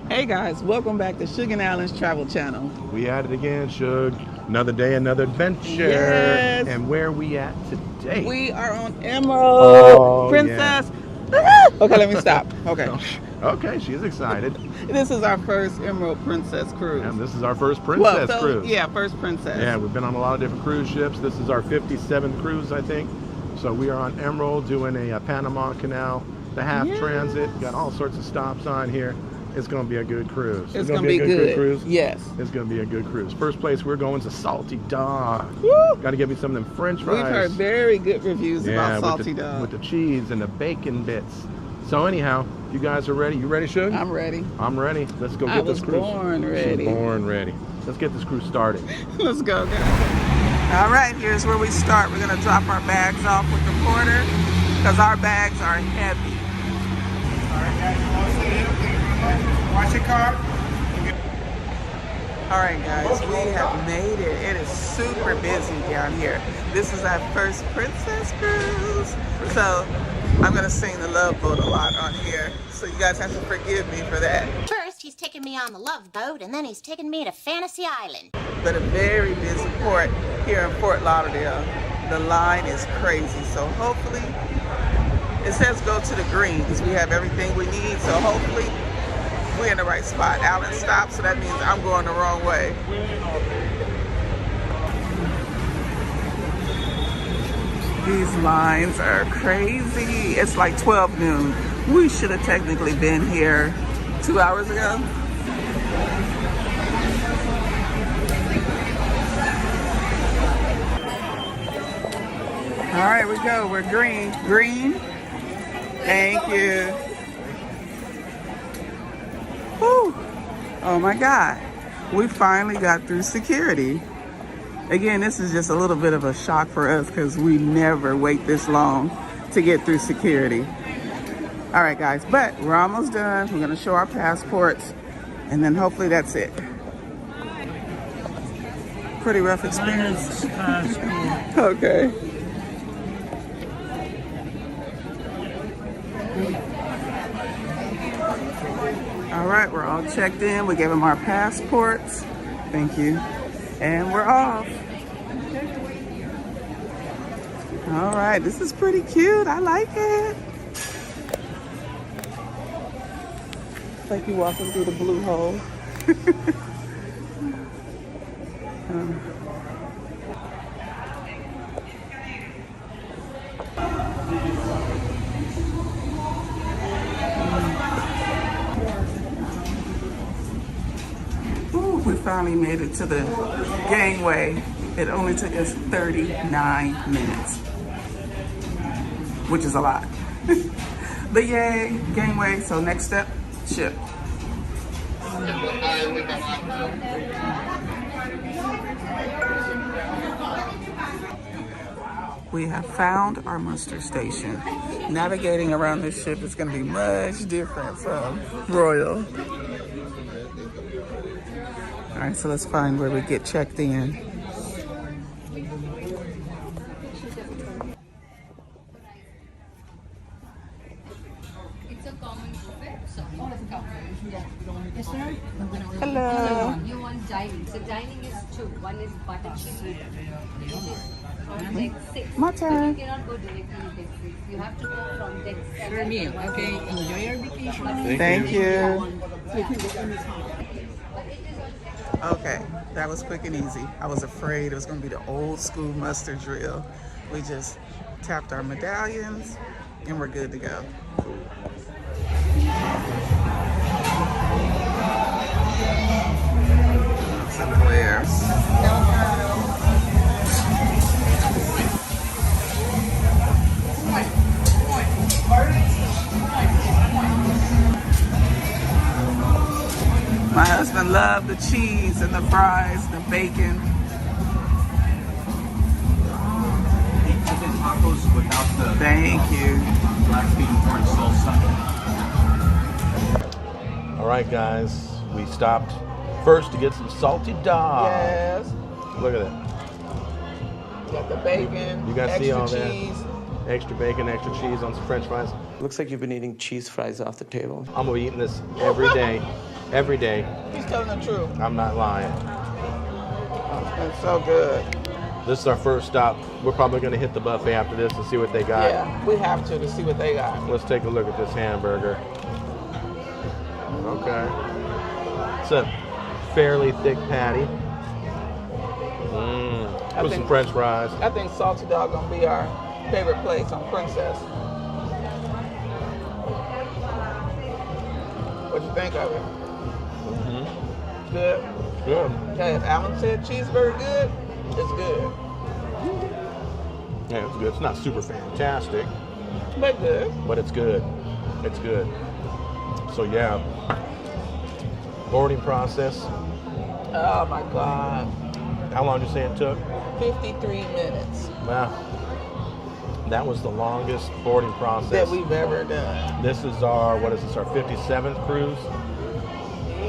Hey guys, welcome back to Shug and Allen's Travel Channel. We at it again, Shug. Another day, another adventure. Yes. And where are we at today? We are on Emerald Princess. Yeah. Okay, let me stop. Okay. Okay, she's excited. This is our first Emerald Princess cruise. And this is our first princess cruise. Yeah, first princess. Yeah, we've been on a lot of different cruise ships. This is our 57th cruise, I think. So we are on Emerald doing a Panama Canal, the half transit. Got all sorts of stops on here. It's going to be a good cruise. It's going to be a good cruise. Yes. It's going to be a good cruise. First place we're going is a Salty Dog. Got to give me some of them French fries. We've heard very good reviews about Salty Dog. With the cheese and the bacon bits. So anyhow, you guys are ready. You ready, Shug? I'm ready. I'm ready. Let's go get this cruise. I was born ready. She was born ready. Let's get this cruise started. Let's go, guys. All right, here's where we start. We're going to drop our bags off with the porter because our bags are heavy. All right, guys. Watch your car. All right, guys, we have made it. It is super busy down here. This is our first princess cruise. So I'm gonna sing the Love Boat a lot on here. So you guys have to forgive me for that. First, he's taking me on the Love Boat, and then he's taking me to Fantasy Island. But a very busy port here in Fort Lauderdale. The line is crazy. So hopefully, it says go to the green because we have everything we need. So hopefully, we're in the right spot. Allen stopped, so that means I'm going the wrong way. These lines are crazy. It's like 12 noon. We should have technically been here 2 hours ago. All right, we go. We're green. Green. Thank you. Whew. Oh my God, we finally got through security. Again, this is just a little bit of a shock for us because we never wait this long to get through security. All right, guys, but we're almost done. We're gonna show our passports and then hopefully that's it. Pretty rough experience. Okay. All right, we're all checked in. We gave them our passports. Thank you. And we're off. All right, this is pretty cute. I like it. It's like you walking through the blue hole. We finally made it to the gangway. It only took us 39 minutes, which is a lot. But yay, gangway. So next step, ship. We have found our muster station. Navigating around this ship is going to be much different from Royal. All right, so let's find where we get checked in. Hello. You want dining. So dining is 2. One is butter chicken. On deck 6. My turn. But you cannot go directly to deck 6. You have to go from deck 7. Sure meal. Okay, enjoy your vacation. Thank you. Okay, that was quick and easy. I was afraid it was going to be the old school muster drill. We just tapped our medallions and we're good to go. Somewhere. My husband loved the cheese and the fries, the bacon. Chicken tacos without the Thank you. black bean corn salsa. All right, guys. We stopped first to get some Salty Dog. Yes. Look at that. Got the bacon, You guys see extra all that? cheese. Extra bacon, extra cheese on some French fries. Looks like you've been eating cheese fries off the table. I'm gonna be eating this every day every day. He's telling the truth. I'm not lying. It's so good. This is our first stop. We're probably going to hit the buffet after this and see what they got. Yeah, we have to see what they got. Let's take a look at this hamburger. Okay. It's a fairly thick patty. With some French fries. I think Salty Dog gonna be our favorite place on Princess. What you think of it? Good. Good. Okay, if Alan said cheeseburger good, it's good. Yeah, it's good. It's not super fantastic, But good. but it's good. It's good. So yeah, boarding process. Oh my God. How long did you say it took? 53 minutes Wow. That was the longest boarding process. that we've ever done. This is our, what is this, our 57th cruise?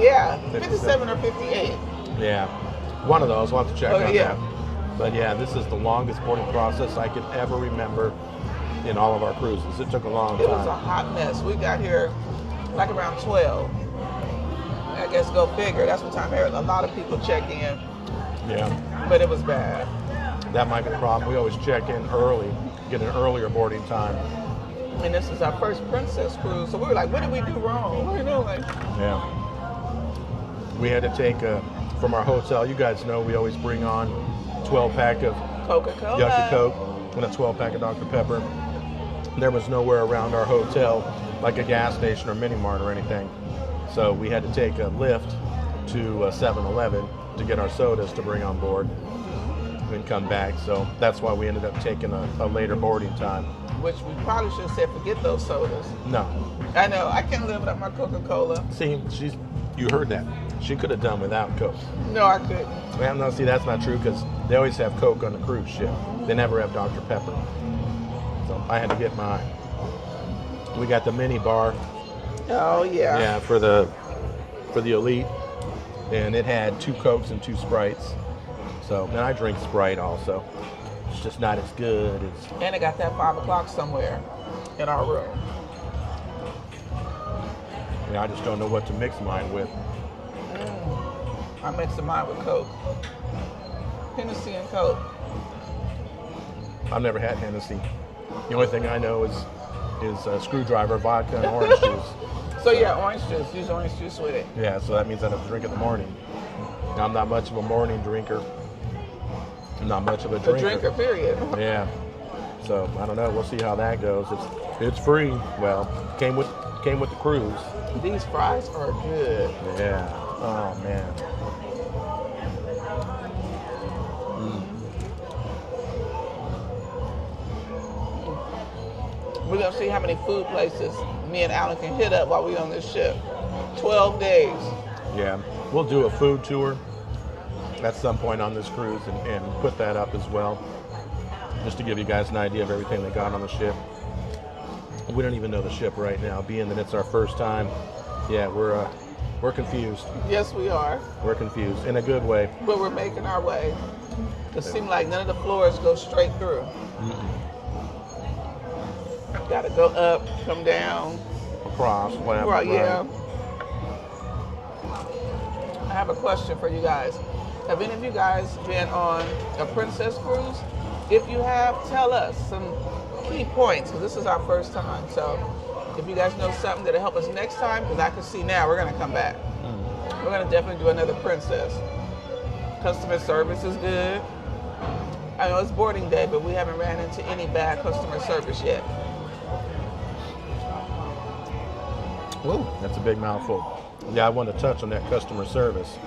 Yeah, 57 or 58. Yeah. One of those, we'll have to check on yeah. that. But yeah, this is the longest boarding process I could ever remember in all of our cruises. It took a long It was a time. hot mess. We got here like around 12. I guess go figure. That's what time a lot of people check in, Yeah. but it was bad. That might be the problem. We always check in early, get an earlier boarding time. And this is our first Princess cruise, so we were like, what did we do wrong? What are we doing? Yeah. We had to take from our hotel, you guys know we always bring on 12-pack of Coca-Cola. Yucky Coke and a 12-pack of Dr. Pepper. There was nowhere around our hotel, like a gas station or mini mart or anything. So we had to take a lift to 7-Eleven to get our sodas to bring on board and come back. So that's why we ended up taking a later boarding time. Which we probably should have said, forget those sodas. No. I know, I can't live without my Coca-Cola. See, you heard that. She could have done without Coke. No, I couldn't. Well, no, see, that's not true because they always have Coke on the cruise ship. They never have Dr. Pepper. So I had to get mine. We got the mini bar. Oh, yeah. Yeah, for the elite, and it had 2 Cokes and 2 Sprites. So, and I drink Sprite also. It's just not as good as. And it got that 5 o'clock somewhere in our room. I just don't know what to mix mine with. I mixed mine with Coke. Hennessy and Coke. I've never had Hennessy. The only thing I know is screwdriver, vodka, and orange juice. So yeah, orange juice. Use orange juice with it. Yeah, so that means I have to drink in the morning. I'm not much of a morning drinker. I'm not much of a A drinker. drinker, period. Yeah. So I don't know. We'll see how that goes. It's free. Well, came with the cruise. These fries are good. Yeah. Oh man. We're gonna see how many food places me and Alan can hit up while we're on this ship. 12 days. Yeah. We'll do a food tour at some point on this cruise and put that up as well, just to give you guys an idea of everything they got on the ship. We don't even know the ship right now, being that it's our first time. Yeah, we're confused. Yes, we are. We're confused in a good way. But we're making our way. It seems like none of the floors go straight through. Gotta go up, come down. Across, whatever. Right, yeah. I have a question for you guys. Have any of you guys been on a Princess cruise? If you have, tell us some key points, because this is our first time. So if you guys know something that'll help us next time, because I can see now we're gonna come back. We're gonna definitely do another Princess. Customer service is good. I know it's boarding day, but we haven't ran into any bad customer service yet. Ooh, that's a big mouthful. Yeah, I want to touch on that customer service.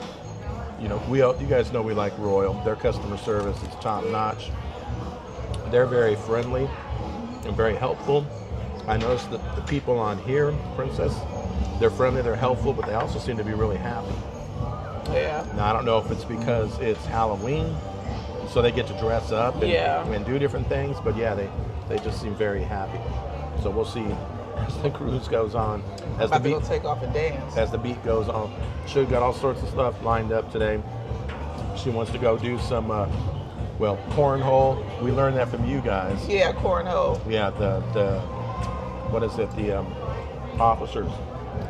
You know, you guys know we like Royal. Their customer service is top notch. They're very friendly and very helpful. I noticed that the people on here, Princess, they're friendly, they're helpful, but they also seem to be really happy. Yeah. Now, I don't know if it's because it's Halloween, so they get to dress up and do different things, but yeah, they just seem very happy. So we'll see as the cruise goes on. As the About to beat go take off and dance. as the beat goes on. Shug got all sorts of stuff lined up today. She wants to go do some, cornhole. We learned that from you guys. Yeah, cornhole. Yeah, the what is it? The officers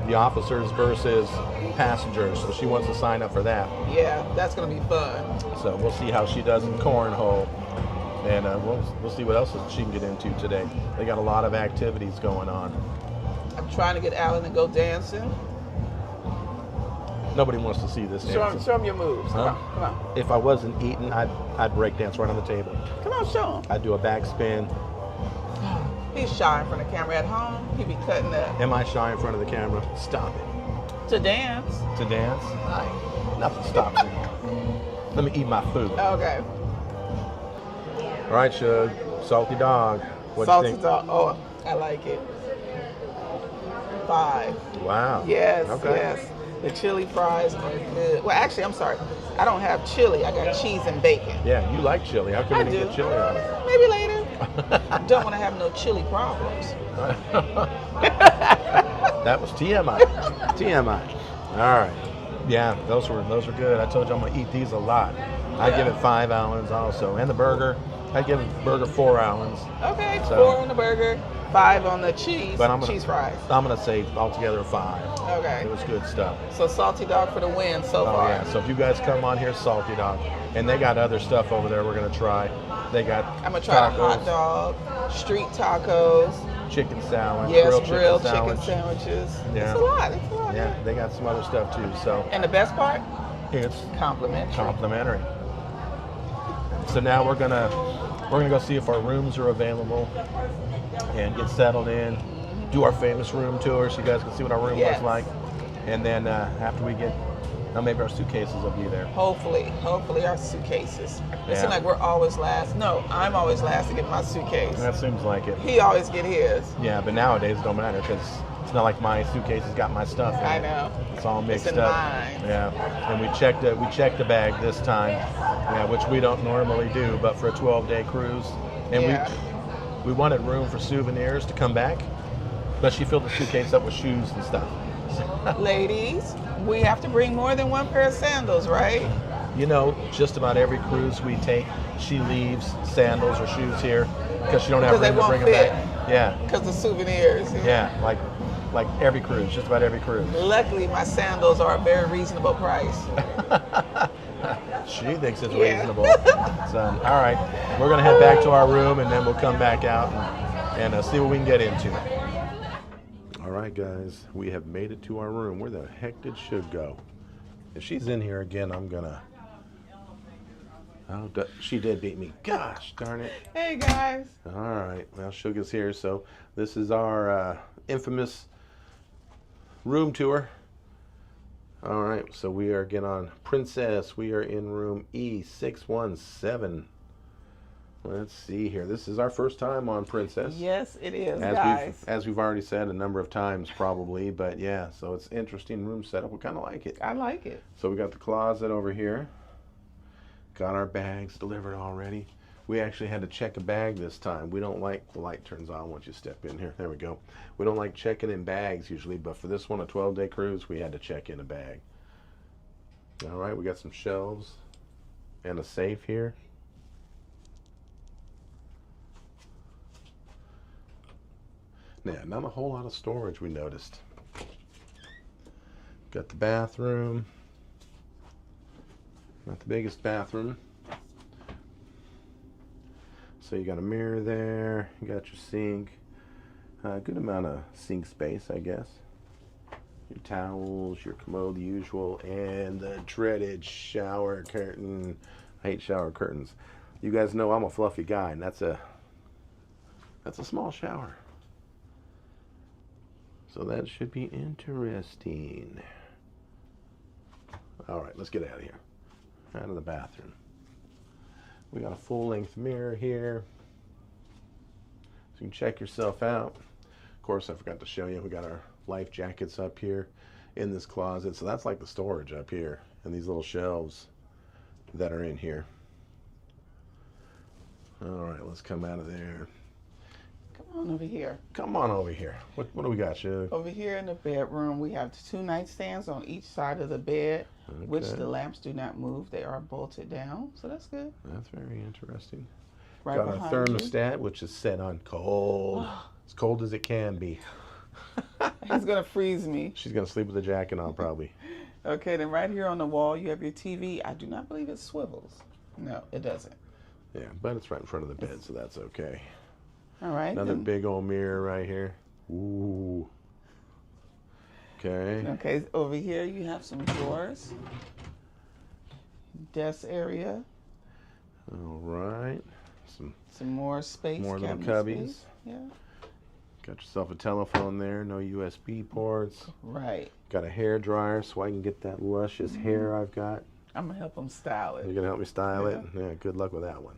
the officers versus passengers. So she wants to sign up for that. Yeah, that's gonna be fun. So we'll see how she does in cornhole, and we'll see what else she can get into today. They got a lot of activities going on. I'm trying to get Alan to go dancing. Nobody wants to see this dancing. Show him your moves. Come Huh? on, come on. If I wasn't eating, I'd break dance right on the table. Come on, show him. I'd do a backspin. He's shy in front of the camera at home. He be cutting up. Am I shy in front of the camera? Stop it. To dance. To dance? Right. Nothing stops me. Let me eat my food. Okay. All right, Shug. Salty dog. What Salty you think? dog. Oh, I like it. 5. Wow. Yes, Okay. yes. The chili fries are good. Well, actually, I'm sorry. I don't have chili. I got cheese and bacon. Yeah, you like chili. How come I you didn't do. get chili on it? Maybe later. Don't want to have no chili problems. That was TMI. TMI. All right. Yeah, those were good. I told you I'm gonna eat these a lot. I give it 5 Allens also, and the burger. I give the burger 4 Allens. Okay, So- 4 on the burger, 5 on the cheese. But I'm gonna, cheese fries. I'm gonna say altogether 5. Okay. It was good stuff. So salty dog for the win so Oh far. yeah. So if you guys come on here, Salty Dog, and they got other stuff over there we're gonna try. They got I'm gonna try the hot dog, street tacos, chicken salad, yes, grilled grilled chicken sandwich. sandwiches. Yeah. It's a lot. It's a lot. Yeah, they got some other stuff too. So And the best part, it's complimentary. complimentary. So now we're gonna go see if our rooms are available and get settled in. Do our famous room tour so you guys can see what our room Yes. looks like. And then after we get, maybe our suitcases will be there. Hopefully our suitcases. It Yeah. seems like we're always last. No, I'm always last to get my suitcase. That seems like it. He always get his. Yeah, but nowadays it don't matter because it's not like my suitcase has got my stuff in I it. know. It's all mixed in up. mine. Yeah, and we checked the bag this time, yeah, which we don't normally do, but for a 12-day cruise, and Yeah. we wanted room for souvenirs to come back, but she filled the suitcase up with shoes and stuff. Ladies, we have to bring more than one pair of sandals, right? You know, just about every cruise we take, she leaves sandals or shoes here because she don't have Because they room to won't bring them fit. back. Yeah, Because the souvenirs. yeah, like every cruise, just about every cruise. Luckily, my sandals are a very reasonable price. She thinks it's Yeah. reasonable. So, all right, we're gonna head back to our room and then we'll come back out and see what we can get into. All right, guys, we have made it to our room. Where the heck did Shug go? If she's in here again, I'm gonna. Oh, she did beat me. Gosh darn it. Hey, guys. All right, well, Shug is here, so this is our infamous room tour. All right, so we are again on Princess. We are in room E617. Let's see here. This is our first time on Princess. Yes, it is, guys. As we've already said a number of times, probably, but yeah. So it's interesting room setup. We kind of like it. I like it. So we got the closet over here. Got our bags delivered already. We actually had to check a bag this time. We don't like, the light turns on once you step in here. There we go. We don't like checking in bags usually, but for this one, a 12-day cruise, we had to check in a bag. All right, we got some shelves and a safe here. Yeah, not a whole lot of storage, we noticed. Got the bathroom. Not the biggest bathroom. So you got a mirror there, you got your sink, a good amount of sink space, I guess. Your towels, your commode, the usual, and the dreaded shower curtain. I hate shower curtains. You guys know I'm a fluffy guy, and that's a small shower. So that should be interesting. All right, let's get out of here. Out of the bathroom. We got a full-length mirror here, so you can check yourself out. Of course, I forgot to show you, we got our life jackets up here in this closet. So that's like the storage up here, and these little shelves that are in here. All right, let's come out of there. Come on over here. Come on over here. What do we got, Shug? Over here in the bedroom, we have 2 nightstands on each side of the bed, which Okay. the lamps do not move. They are bolted down, so that's good. That's very interesting. Right Got a behind you. thermostat, which is set on cold. As cold as it can be. He's gonna freeze me. She's gonna sleep with a jacket on probably. Okay, then right here on the wall you have your TV. I do not believe it swivels. No, it doesn't. Yeah, but it's right in front of the bed, so that's okay. All right. Another big old mirror right here. Ooh. Okay. Okay, over here you have some drawers. Desk area. All right. Some more space. More little cabinet cubbies. space. Yeah. Got yourself a telephone there. No USB ports. Right. Got a hair dryer so I can get that luscious hair I've got. I'm gonna help him style it. You're gonna help me style it? Yeah, good luck with that one.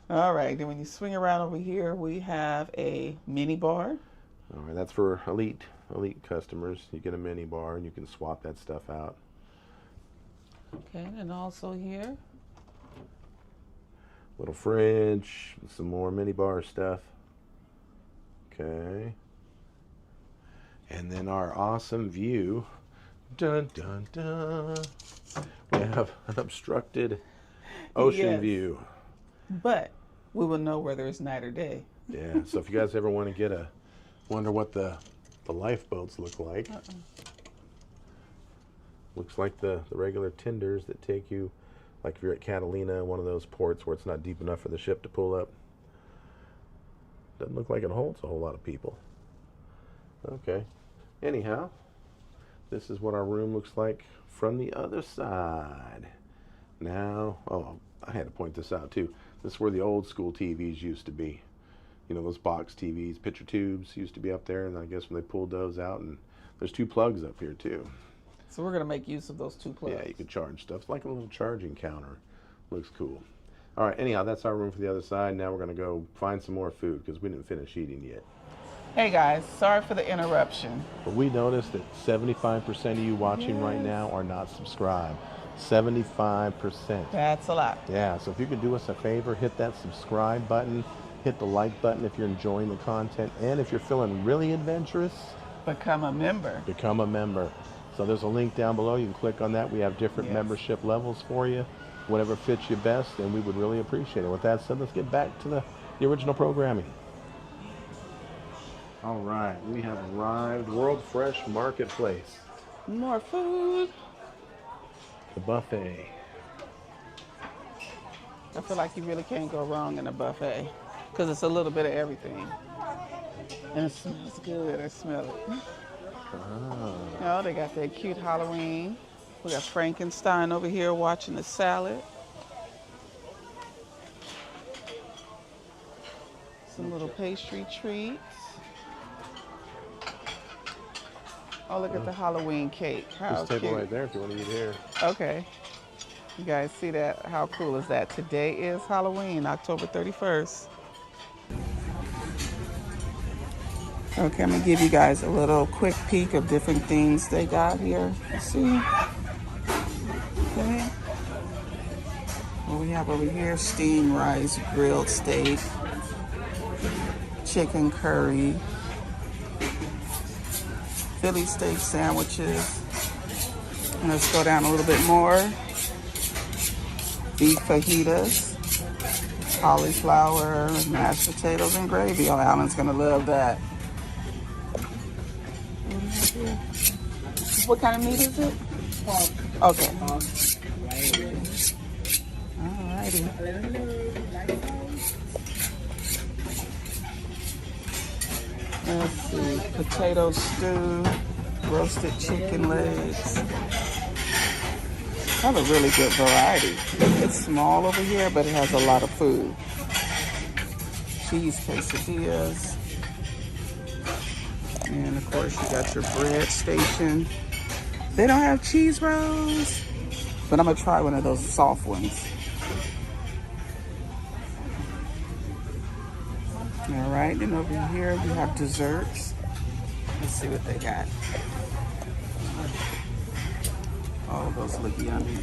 All right, then when you swing around over here, we have a mini bar. All right, that's for elite customers. You get a mini bar and you can swap that stuff out. Okay, and also here. Little fridge, some more mini bar stuff. Okay. And then our awesome view. Dun, dun, dun. We have an obstructed ocean view. But we will know whether it's night or day. Yeah, so if you guys ever want to wonder what the lifeboats look like. Looks like the regular tenders that take you, like if you're at Catalina, one of those ports where it's not deep enough for the ship to pull up. Doesn't look like it holds a whole lot of people. Okay. Anyhow, this is what our room looks like from the other side. Now, oh, I had to point this out too. This is where the old school TVs used to be. You know, those box TVs, picture tubes used to be up there, and I guess when they pulled those out, and there's 2 plugs up here too. So we're gonna make use of those 2 plugs. Yeah, you can charge stuff. It's like a little charging counter. Looks cool. All right, anyhow, that's our room for the other side. Now we're gonna go find some more food because we didn't finish eating yet. Hey guys, sorry for the interruption. But we noticed that 75% of you watching right now are not subscribed. 75%. That's a lot. Yeah, so if you could do us a favor, hit that subscribe button, hit the like button if you're enjoying the content, and if you're feeling really adventurous, Become a member. become a member. So there's a link down below. You can click on that. We have different membership levels for you, whatever fits you best, and we would really appreciate it. With that said, let's get back to the original programming. All right, we have arrived. World Fresh Marketplace. More food. The buffet. I feel like you really can't go wrong in a buffet because it's a little bit of everything. And it smells good. I smell it. Oh, they got that cute Halloween. We got Frankenstein over here watching the salad. Some little pastry treats. Oh, look at the Halloween cake. How This table cute. right there if you want to eat here. Okay. You guys see that? How cool is that? Today is Halloween, October 31st. Okay, I'm gonna give you guys a little quick peek of different things they got here. Let's see. Okay. What we have over here, Stingrays, grilled steak, chicken curry, Philly steak sandwiches. And let's go down a little bit more. Beef fajitas, cauliflower, mashed potatoes, and gravy. Oh, Alan's gonna love that. What kind of meat is it? Okay. Alrighty. Let's see. Potato stew, roasted chicken legs. Have a really good variety. It's small over here, but it has a lot of food. Cheese quesadillas. And of course you got your bread station. They don't have cheese rolls, but I'm gonna try one of those soft ones. All right, then over here you have desserts. Let's see what they got. Oh, those look yummy.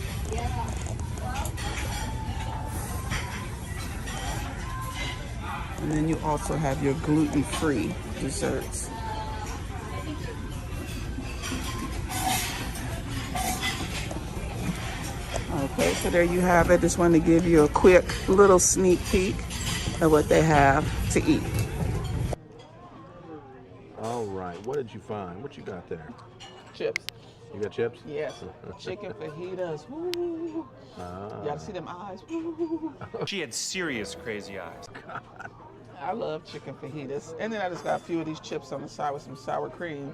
And then you also have your gluten-free desserts. Okay, so there you have it. Just wanted to give you a quick little sneak peek of what they have to eat. All right, fine. What you got there? Chips. You got chips? Yes. Chicken fajitas. Woo. Ah. You gotta see them eyes. Woo. She had serious crazy eyes. I love chicken fajitas. And then I just got a few of these chips on the side with some sour cream.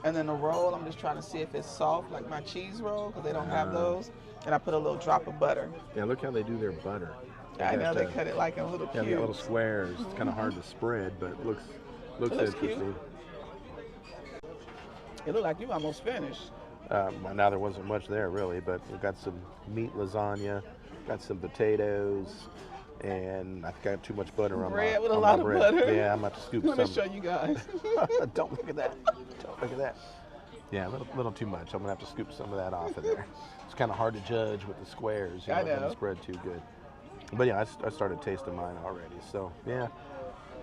And then the roll, I'm just trying to see if it's soft like my cheese roll, because they don't have those. And I put a little drop of butter. Yeah, look how they do their butter. I know they cut it like in little Yeah, cubes. they got little squares. It's kind of hard to spread, but it looks interesting. Cute. It looked like you almost finished. Well, now there wasn't much there really, but we got some meat lasagna, got some potatoes, and I think I have too much butter on Bread my with a on lot my of bread. butter. Yeah, I'm about to scoop Let me some. show you guys. Don't look at that. Don't look at that. Yeah, a little too much. I'm gonna have to scoop some of that off of there. It's kind of hard to judge with the squares. You know, I it doesn't know. spread too good. But yeah, I started tasting mine already. So yeah,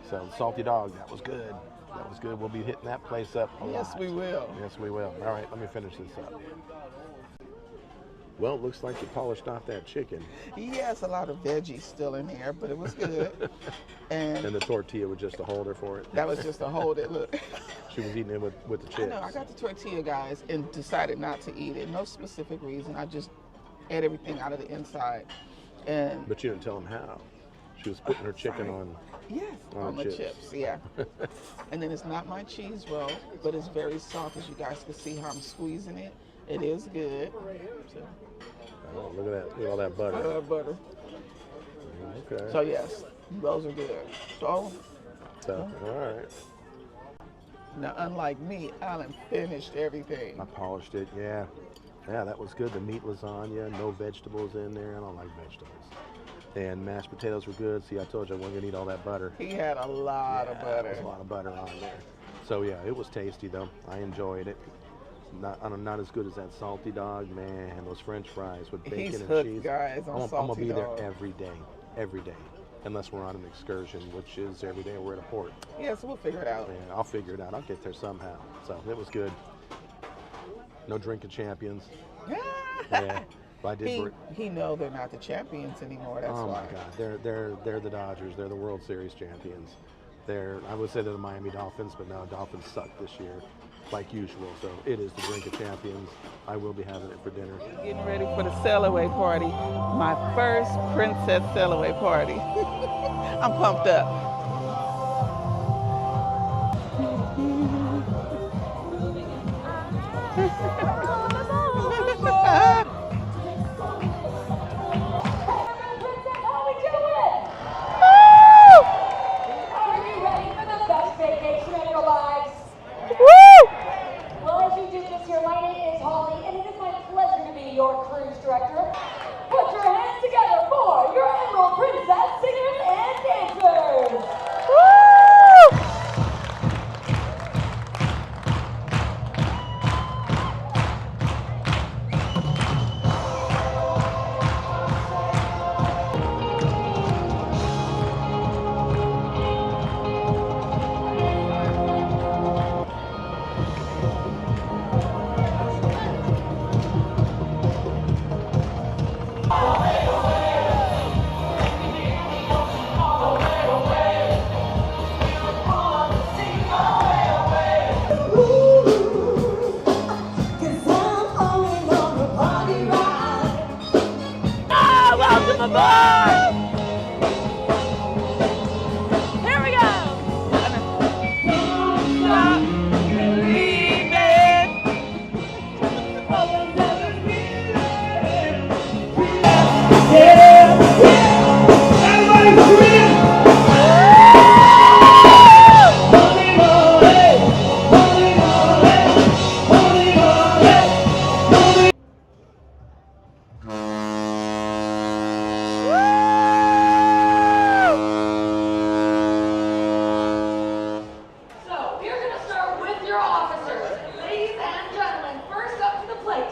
so salty dog, that was good. That was good. We'll be hitting that place up a lot. Yes, we will. Yes, we will. All right, let me finish this up. Well, it looks like you polished off that chicken. Yes, a lot of veggies still in here, but it was good. And the tortilla was just a holder for it. That was just to hold it. Look. She was eating it with the chips. I know. I got the tortilla, guys, and decided not to eat it. No specific reason. I just ate everything out of the inside. And But you didn't tell them how. She was putting her chicken on. yes, on the chips. Yeah. And then it's not my cheese roll, but it's very soft, as you guys can see how I'm squeezing it. It is good. So, Oh, look at that. Look at all that I butter. love butter. Okay. So yes, those are good. So So, all right. now, unlike me, Alan finished everything. I polished it, yeah. Yeah, that was good. The meat lasagna, no vegetables in there. I don't like vegetables. And mashed potatoes were good. See, I told you I wasn't gonna eat all that butter. He had a lot of There was butter. a lot of butter on there. So yeah, it was tasty though. I enjoyed it. Not as good as that salty dog, man. Those French fries with bacon He's and hooked, cheese. guys, on I'm gonna salty be dog. there every day, unless we're on an excursion, which is every day we're at a port. Yeah, so we'll figure it out. And I'll figure it out. I'll get there somehow. So it was good. No drinking champions. Yeah, but I did. He know they're not the champions anymore. That's Oh why. my God, they're the Dodgers. They're the World Series champions. I would say they're the Miami Dolphins, but no, Dolphins suck this year, like usual. So it is the drink of champions. I will be having it for dinner. Getting ready for the Sailaway Party. My first Princess Sailaway Party. I'm pumped up. Well, as you do just hear, my name is Holly, and it is my pleasure to be your cruise director. Put your hands together for your Emerald Princess singers and dancers. Welcome aboard! Here we go! Stop believing. So, we're going to start with your officers. Ladies and gentlemen, first up to the plate,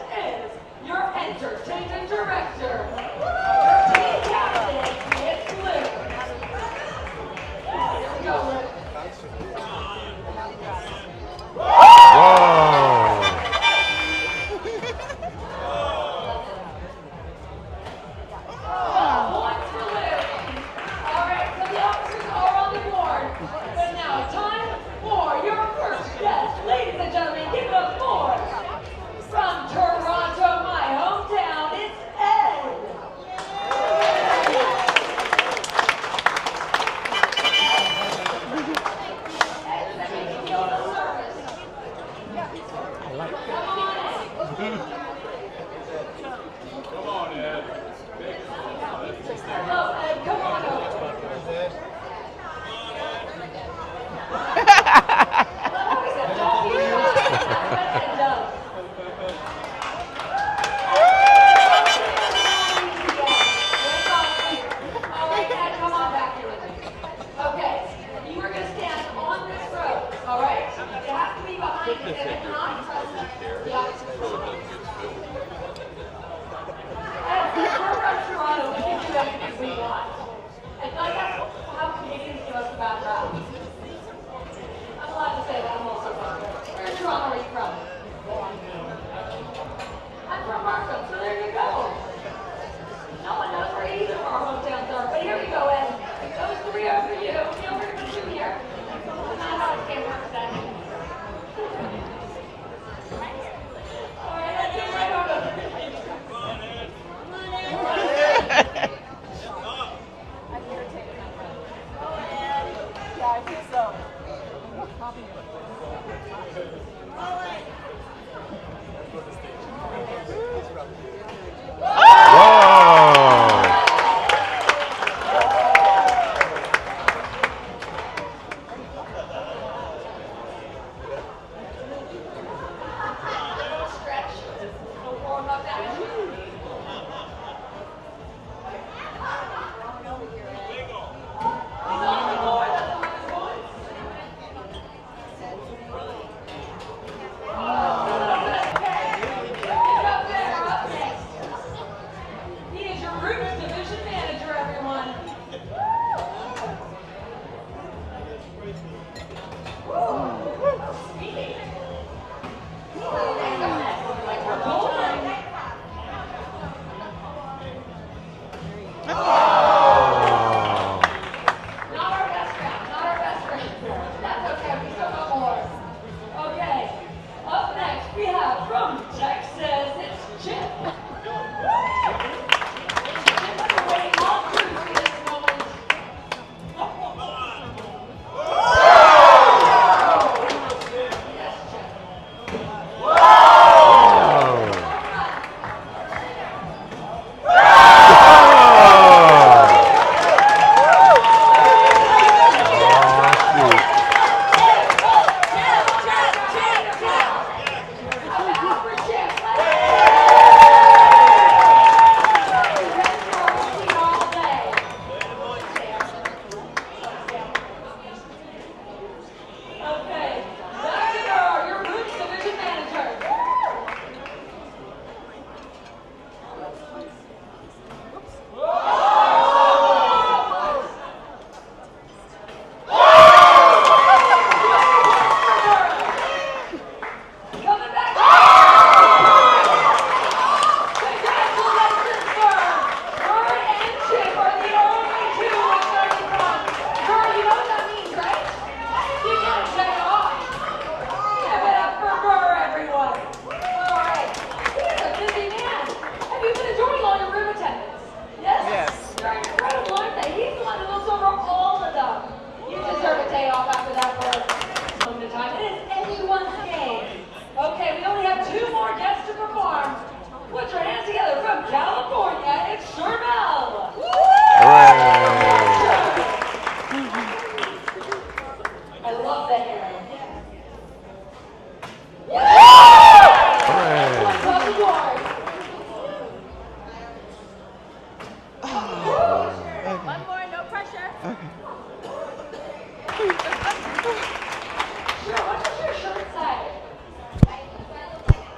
Come on over. Come on back here with me. Okay, you are going to stand on this road, all right? It has to be behind you. It cannot cross the opposite side. We're from Toronto. We can do anything we want. And that's how Canadians give us a bad rap. I'm allowed to say that. I'm also from. Where in Toronto are you from? I'm from Markham, so there you go. No one knows where either of our hometowns are, but here we go, Ed. Those three are for you. Feel free to come here. That's not how it can work, then. All right, let's get right on over. Yeah, I think so.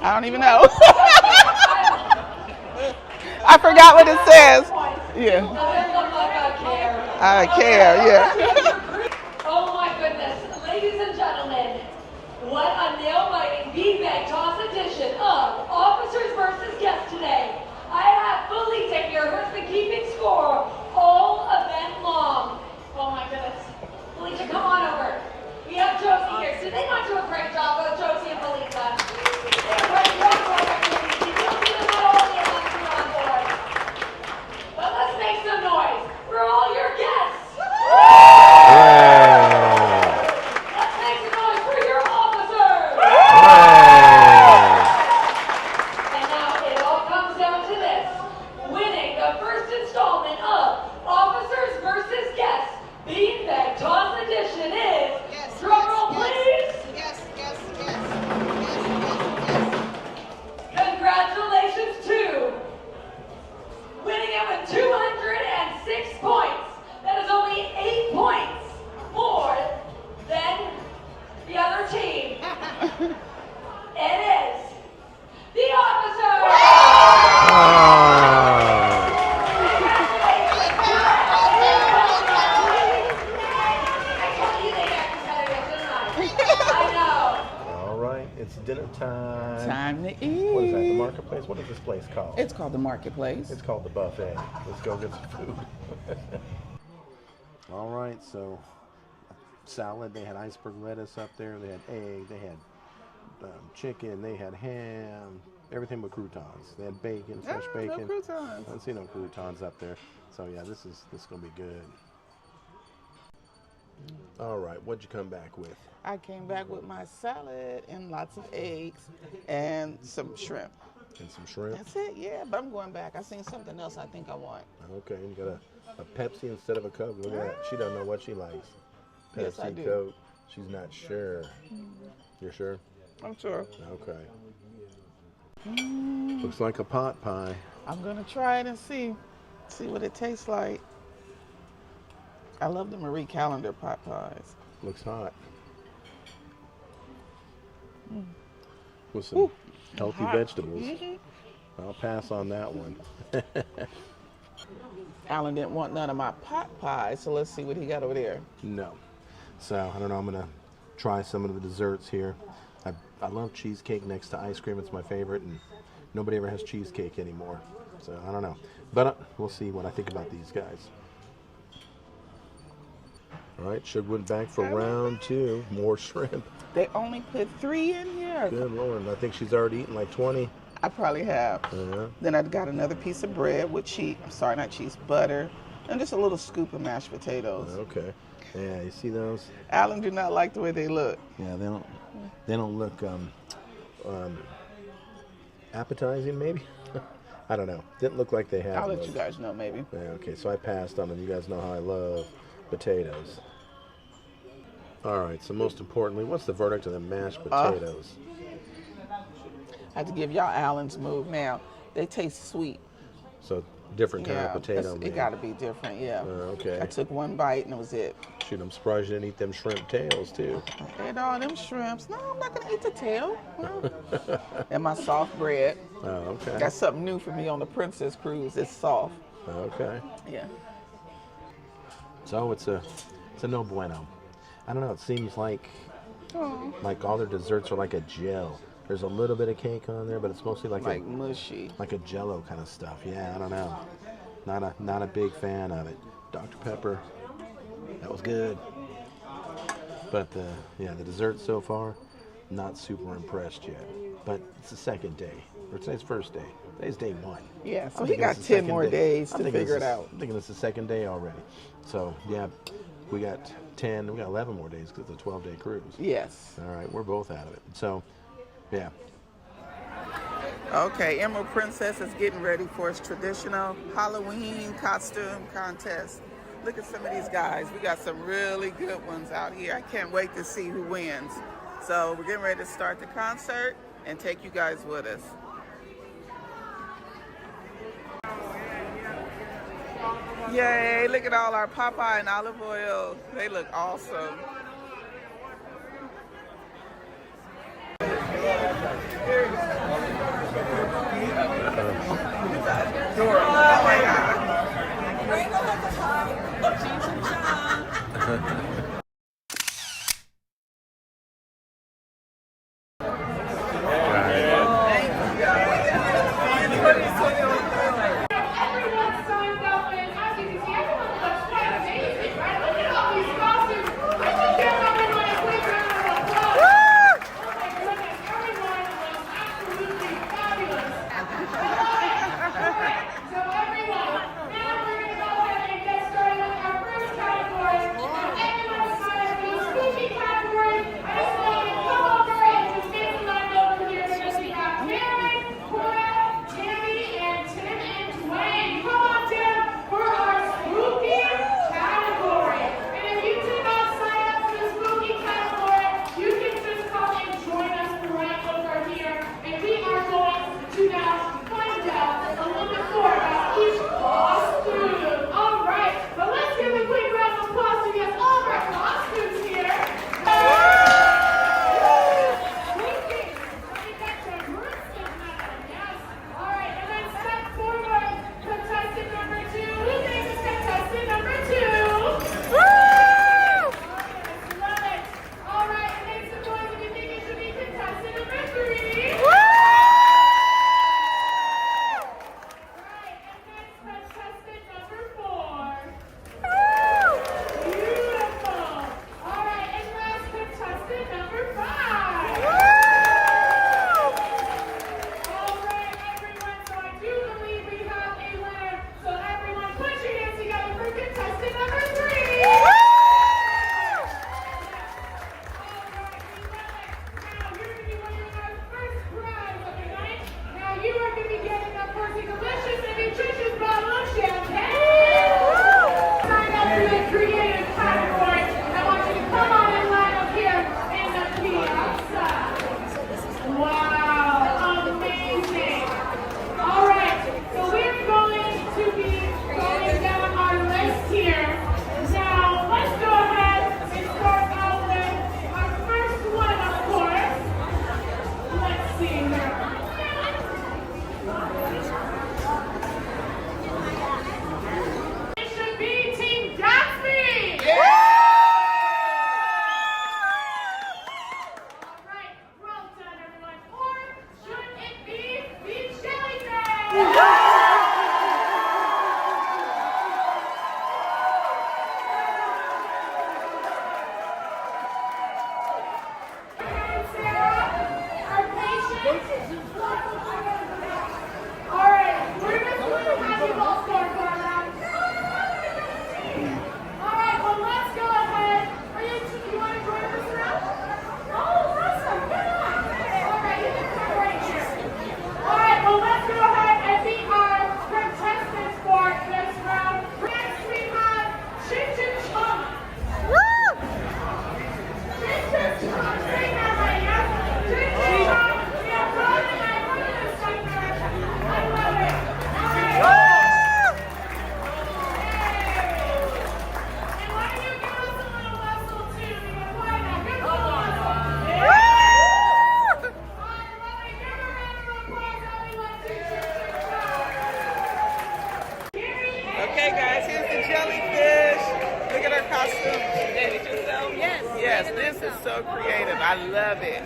I don't even know. I forgot what it says. Yeah. I care, yeah. Oh my goodness. Ladies and gentlemen, what a nail-biting beanbag toss edition of Officers versus Guests today. I have Felicia here who has been keeping score all event long. Oh my goodness. Felicia, come on over. We have Josie here. Did they not do a great job, both Josie and Felicia? They did a great job for our activities. You don't see them at all the events you're on board. But let's make some noise for all your guests. marketplace. What is this place called? It's called the Marketplace. It's called the buffet. Let's go get some food. All right, so salad. They had iceberg lettuce up there. They had egg. They had chicken. They had ham. Everything but croutons. They had bacon, fresh bacon. No croutons. I don't see no croutons up there. So yeah, this is gonna be good. All right, what'd you come back with? I came back with my salad and lots of eggs and some shrimp. And some shrimp. That's it, yeah. But I'm going back. I seen something else I think I want. Okay, you got a Pepsi instead of a Coke. Look at that. She doesn't know what she likes. Pepsi, Yes, I do. Coke. She's not sure. You're sure? I'm sure. Okay. Looks like a pot pie. I'm gonna try it and see what it tastes like. I love the Marie Callender pot pies. Looks hot. With some healthy vegetables. I'll pass on that one. Alan didn't want none of my pot pies, so let's see what he got over there. No. So, I don't know. I'm going to try some of the desserts here. I love cheesecake next to ice cream. It's my favorite, and nobody ever has cheesecake anymore. So, I don't know. But we'll see what I think about these guys. All right, Shug went back for round 2. More shrimp. They only put 3 in here. Good Lord. I think she's already eaten like 20. I probably have. Then I got another piece of bread with cheese. I'm sorry, not cheese, butter, and just a little scoop of mashed potatoes. Okay. Yeah, you see those? Alan do not like the way they look. Yeah, they don't look appetizing, maybe. I don't know. Didn't look like they had. I'll let you guys know, maybe. Yeah, okay, so I passed on them. You guys know how I love potatoes. All right, so most importantly, what's the verdict of the mashed potatoes? I have to give y'all Alan's move now. They taste sweet. So different kind of potato. It got to be different, yeah. Okay. I took one bite and it was it. Shoot, I'm surprised you didn't eat them shrimp tails too. I ate all them shrimps. No, I'm not going to eat the tail. No. And my soft bread. Oh, okay. That's something new for me on the Princess Cruise. It's soft. Okay. Yeah. So it's a no bueno. I don't know. It seems like all their desserts are like a gel. There's a little bit of cake on there, but it's mostly like mushy, like a Jello kind of stuff. Yeah, I don't know. Not a big fan of it. Dr. Pepper, that was good. But the dessert so far, not super impressed yet. But it's the second day, or today's first day. Today's day 1. Yeah, so he got 10 more days to figure it out. I'm thinking it's the second day already. So yeah, we got 11 more days because it's a 12-day cruise. Yes. All right, we're both out of it. So. Yeah. Okay, Emerald Princess is getting ready for its traditional Halloween costume contest. Look at some of these guys. We got some really good ones out here. I can't wait to see who wins. So we're getting ready to start the concert and take you guys with us. Yay, look at all our Popeye and olive oil. They look awesome. Okay, guys, here's the jellyfish. Look at our costumes. Yes, this is so creative. I love it.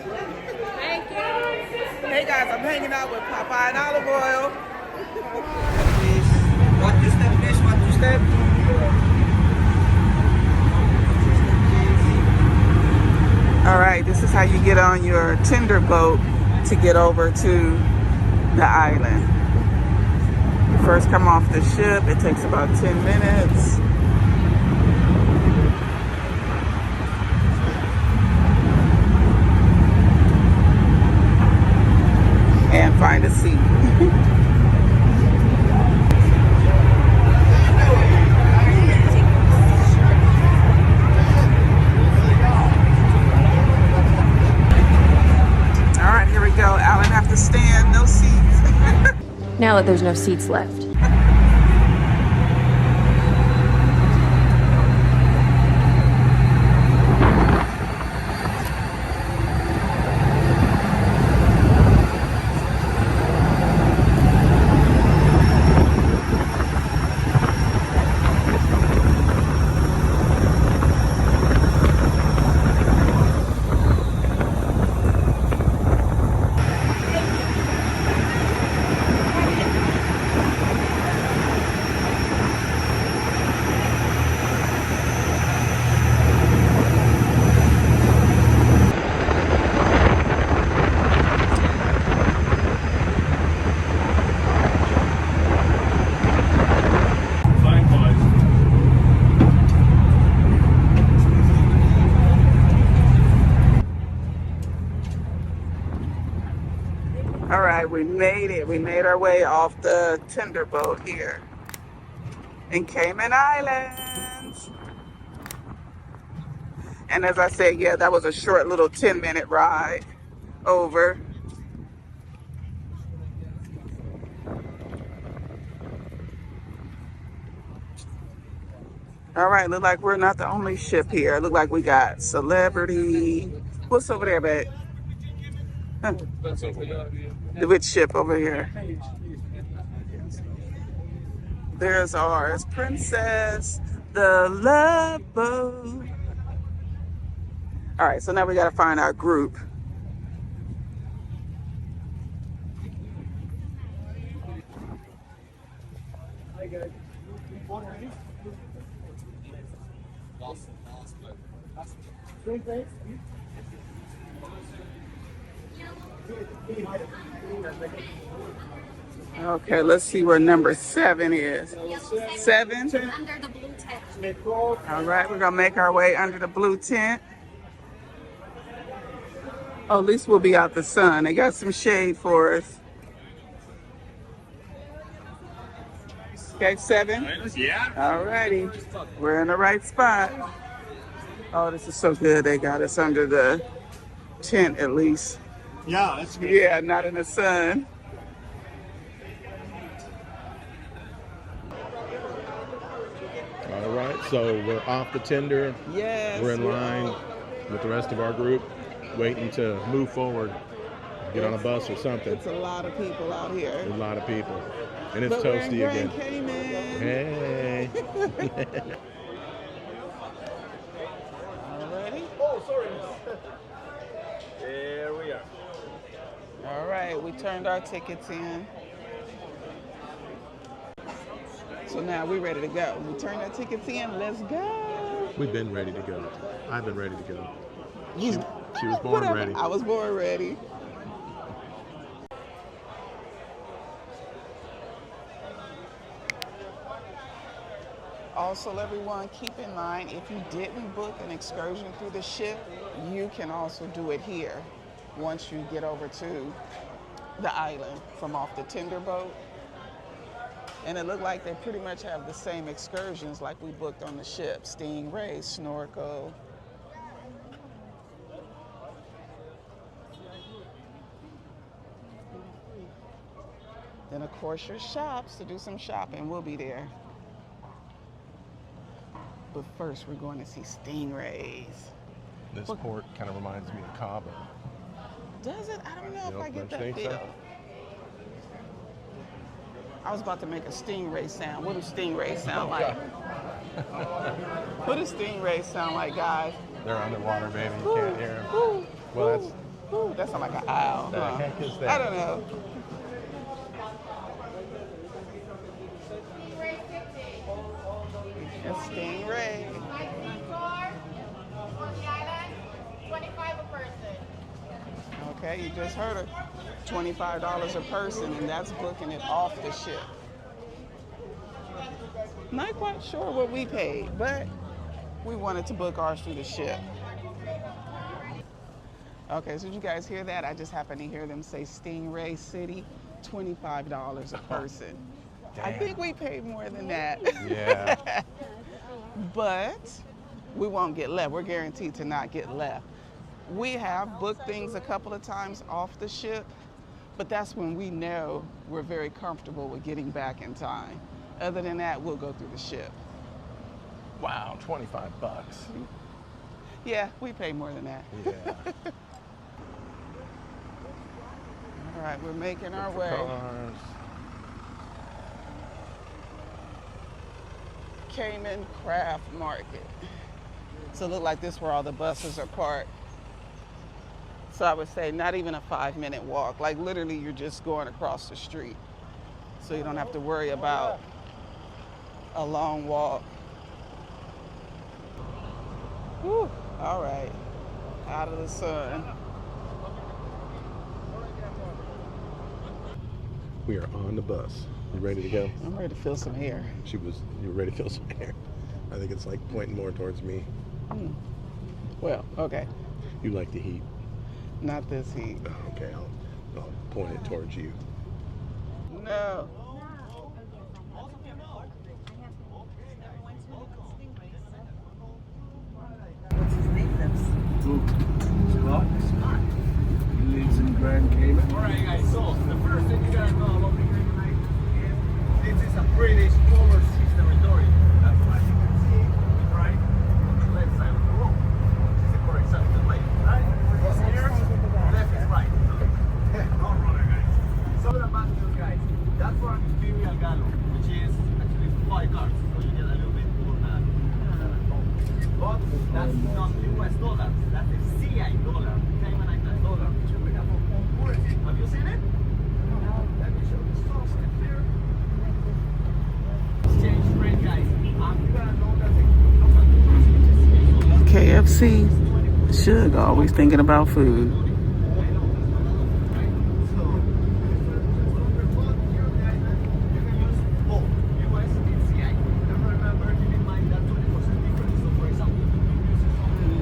Thank you. Hey, guys, I'm hanging out with Popeye and Olive Oil. One two step, please. 1 2 step. All right, this is how you get on your tender boat to get over to the island. You first come off the ship. It takes about 10 minutes. And find a seat. All right, here we go. Alan have to stand, no seats. Now that there's no seats left. All right, we made it. We made our way off the tender boat here in Cayman Islands. And as I said, yeah, that was a short little 10-minute ride over. All right, look like we're not the only ship here. Look like we got Celebrity. What's over there, babe? Huh. The which ship over here? There's ours, Princess, the Love Boat. All right, so now we got to find our group. Okay, let's see where number 7 is. 7? Under the blue tent. All right, we're gonna make our way under the blue tent. Oh, at least we'll be out the sun. They got some shade for us. Okay, 7? Yeah. All righty, we're in the right spot. Oh, this is so good. They got us under the tent at least. Yeah, that's good. Yeah, not in the sun. All right, so we're off the tender. Yes. We're in line with the rest of our group, waiting to move forward, get on a bus or something. It's a lot of people out here. A lot of people. And it's But we're in toasty Grand again. Cayman. Hey. Alrighty. Oh, sorry. There we are. All right, we turned our tickets in. So now we're ready to go. We turn our tickets in. Let's go. We've been ready to go. I've been ready to go. He's, She was born whatever. ready. I was born ready. Also, everyone, keep in mind, if you didn't book an excursion through the ship, you can also do it here once you get over to the island from off the tender boat. And it looked like they pretty much have the same excursions like we booked on the ship. Stingray, snorkel. Then, of course, your shops to do some shopping. We'll be there. But first, we're going to see Stingrays. This port kind of reminds me of Cabo. Does it? I don't know if I get that think feel. so? I was about to make a stingray sound. What do stingrays sound like? What do stingrays sound like, guys? They're underwater, baby. You can't hear them. Well, That sounds like an owl. the Huh? heck is that? I don't know. A stingray. Okay, you just heard her. $25 a person, and that's booking it off the ship. Not quite sure what we paid, but we wanted to book ours through the ship. Okay, so did you guys hear that? I just happened to hear them say Stingray City, $25 a person. I think we paid more than that. Yeah. But we won't get left. We're guaranteed to not get left. We have booked things a couple of times off the ship, but that's when we know we're very comfortable with getting back in time. Other than that, we'll go through the ship. Wow, 25 bucks. Yeah, we pay more than that. Yeah. All right, we're making our way. Cars. Cayman Craft Market. So it look like this where all the buses are parked. So I would say not even a 5-minute walk. Like literally you're just going across the street. So you don't have to worry about a long walk. Whew, all right, out of the sun. We are on the bus. You ready to go? I'm ready to feel some air. You were ready to feel some air. I think it's like pointing more towards me. Well, okay. You like the heat. Not this heat. Oh, okay, I'll point it towards you. No. What's his name? Scott. He lives in Grand Cayman. Alright guys, so the first thing you gotta know about the Cayman, this is a British overseas territory. That's why you can see right on the left side of the road. This is the correct side of the way, right? Here, left is right. No runner guys. So the bad news guys, that's for an Imperial Gallo, which is actually 5 cars. So you get a little bit more than but that's not US dollars, that's a CI dollar, Cayman Island dollar. Have you seen it? Let me show you something here. Exchange rate, guys. I'm gonna know that the KFC. Shug always thinking about food.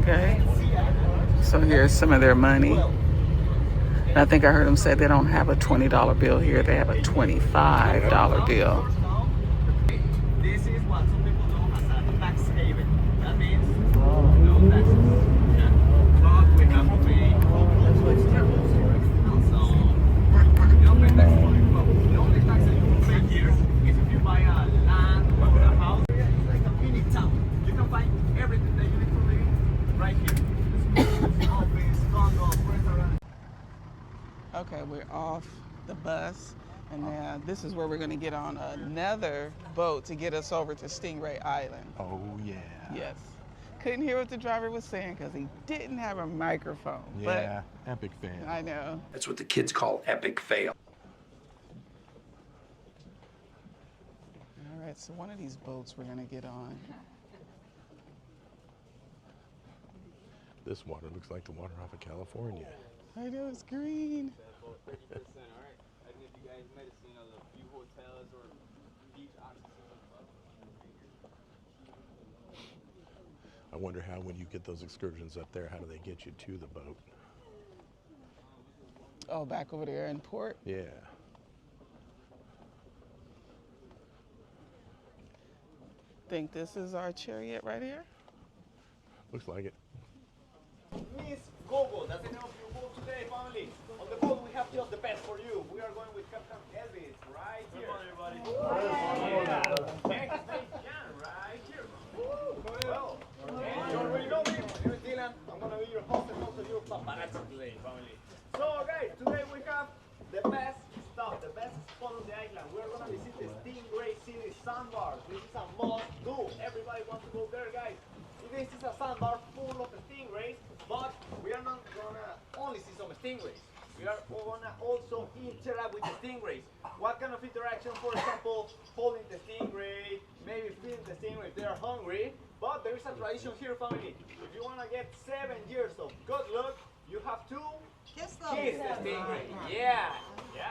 Okay. So here's some of their money. I think I heard them say they don't have a $20 bill here. They have a $25 bill. this is what some people know as a tax haven. That means no taxes. Yeah. But we have to pay so you don't pay taxes on your property. The only tax that you will pay here is if you buy a land or a house. It's like a mini town. You can find everything that you need for living right here. Office, condo, restaurant. Okay, we're off the bus, and now this is where we're going to get on another boat to get us over to Stingray Island. Oh, yeah. Yes. Couldn't hear what the driver was saying because he didn't have a microphone. Yeah, epic fan. But I know. That's what the kids call epic fail. All right, right, so one of these boats we're gonna get on. This water looks like the water off of California. I know, it's green. About 30%, all right? I don't know if you guys might have seen a few hotels or beach accesses above. I wonder how, when you get those excursions up there, how do they get you to the boat? Oh, back over there in port? Yeah. Think this is our chariot right here? Looks like it. Miss Gogo, that's the name of your boat today, family. On the boat, we have just the best for you. We are going with Captain Elvis right here. Good morning, everybody. Yeah. Next stage, Jan, right here. Well, and you already know me. My name is Dylan. I'm going to be your host and also your paparazzi today, family. So, guys, today we have the best stuff, the best spot on the island. We're going to visit the Stingray City Sandbar. This is a must-do. Everybody wants to go there, guys. This is a sandbar full of stingrays, but we are not gonna only see some stingrays. We are gonna also interact with the stingrays. What kind of interaction? For example, holding the stingray, maybe feeding the stingray if they are hungry. But there is a tradition here, family. If you wanna get 7 years of good luck, you have to kiss the stingray. Yeah,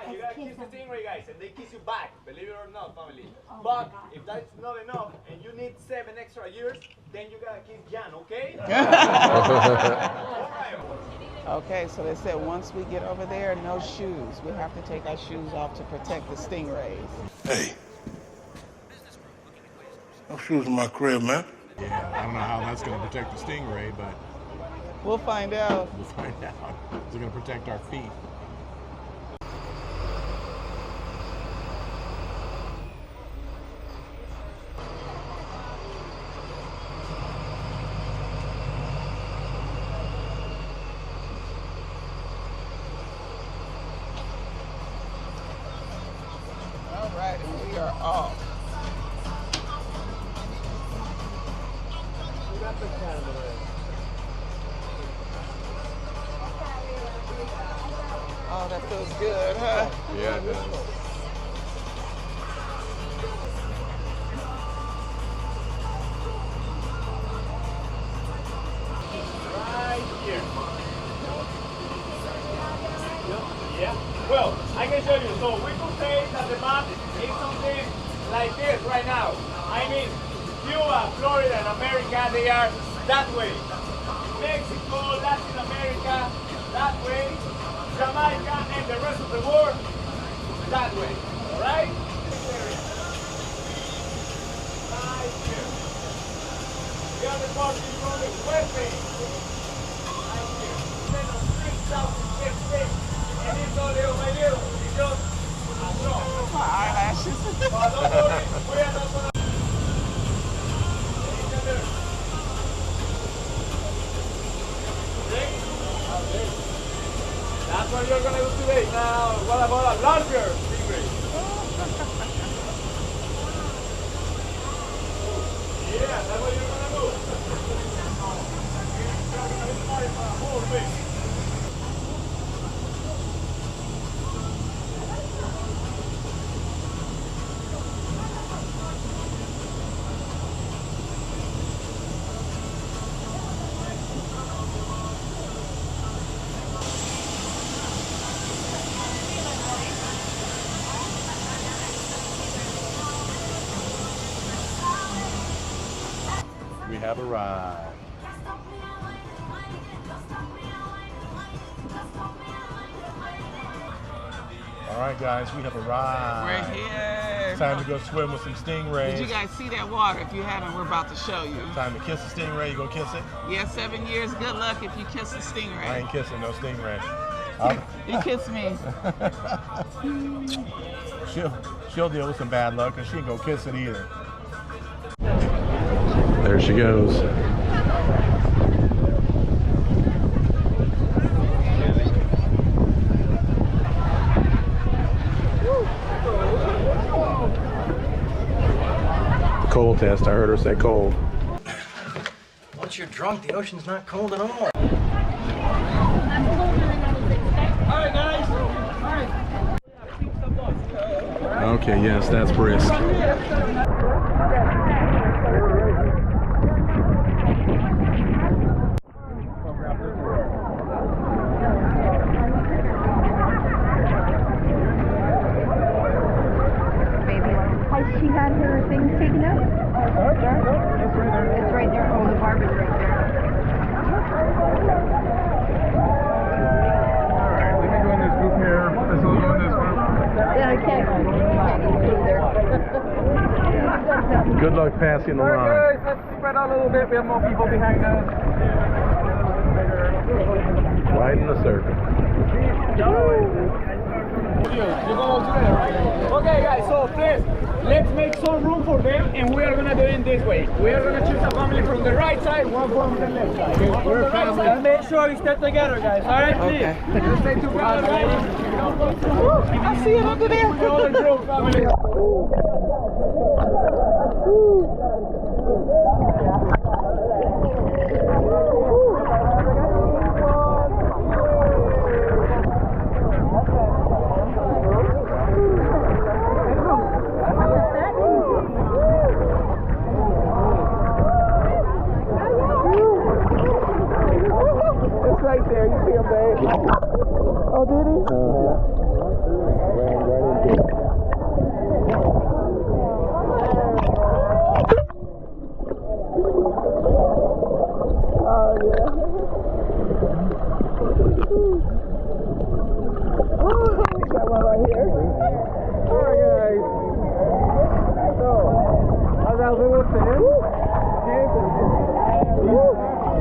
you gotta kiss the stingray, guys, and they kiss you back, believe it or not, family. But if that's not enough and you need 7 extra years, then you gotta kiss Jan, okay? Okay, so they said once we get over there, no shoes. We have to take our shoes off to protect the stingrays. Hey, no shoes in my crib, man. Yeah, I don't know how that's going to protect the stingray, but We'll find out. we'll find out. Is it going to protect our feet? All right, and we are off. Oh, that feels good, huh? Yeah, it does. Right here. Yeah. Well, I can show you. So we could say that the map is something like this right now. I mean, Cuba, Florida, and America, they are that way. Mexico, Latin America, that way. Jamaica, and the rest of the world, that way. Alright? Right here. We are departing from the west bank. Right here. 6,000 feet. And it's all little by little. It's just a drop. My eyelashes. But don't worry, we are not gonna. That's what you're gonna do today. Now, what about a larger stingray? Yeah, that's what you're gonna do. You're gonna be smart for a whole week. We have arrived. All right, guys, we have arrived. We're here. Time to go swim with some stingrays. Did you guys see that water? If you haven't, we're about to show you. Time to kiss a stingray. You go kiss it? Yeah, 7 years. Good luck if you kiss the I stingray. ain't kissing no stingray. You kiss me. She'll deal with some bad luck, and she ain't gonna kiss it either. There she goes. Cold test. I heard her say cold. Once you're drunk, the ocean's not cold at all. Alright, guys. Alright. Okay, yes, that's brisk. Has she had her things taken out? It's right there. Oh, the garbage right there. Alright, let me go in this group here. Let's all go in this group. Yeah, I can't go there. Good luck passing the line. Alright guys, let's spread out a little bit. We have more people behind us. Widen the circle. Okay guys, so please, let's make some room for them and we are gonna do it this way. We are gonna choose a family from the right side, one from the left side. We're a family. Let's make sure we stay together guys, alright please? Okay. Let's stay together guys. I see it under there. We all in group, family. It's right there. You see him, babe? Oh, did he?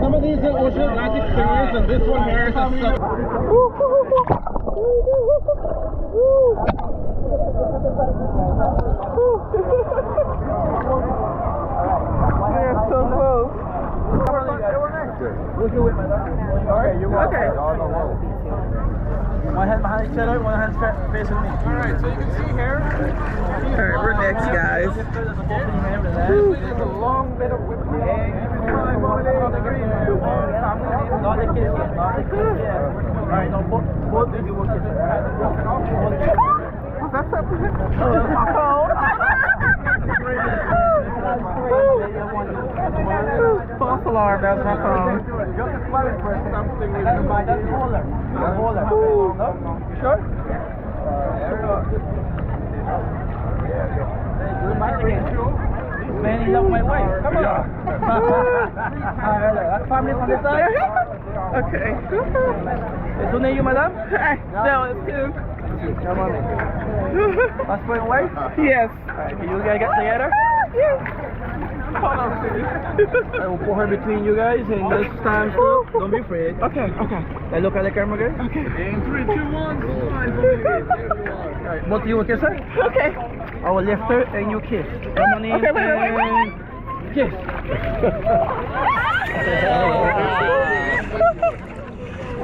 Some of these are ocean experience and this one here is a They're so close. Okay, you want Okay. One hand behind each other, one hand facing me. Alright, so you can see here. All right, we're next, guys. This is a long bit of whipping. Not the kiss yet, not the kiss yet. Alright, no, both of you will kiss her. That's up to him. Oh, that's my phone. False alarm, that's my phone. Just a fire for something with the body. That's Holder. Holder. No? You sure? Do mine again. Man, you love my wife. Come on. Alright, family from this side. Okay. Is your name you, madam? No, it's two. Come on. That's for your wife? Yes. Alright, can you guys get together? Yes. Hold on, I will put her between you guys and this time still. Don't be afraid. Okay, okay. I look at the camera, guys. Okay. In 3, 2, 1. Alright, both of you will kiss her? Okay. I will lift her and you kiss. Come on in Okay, wait. and kiss.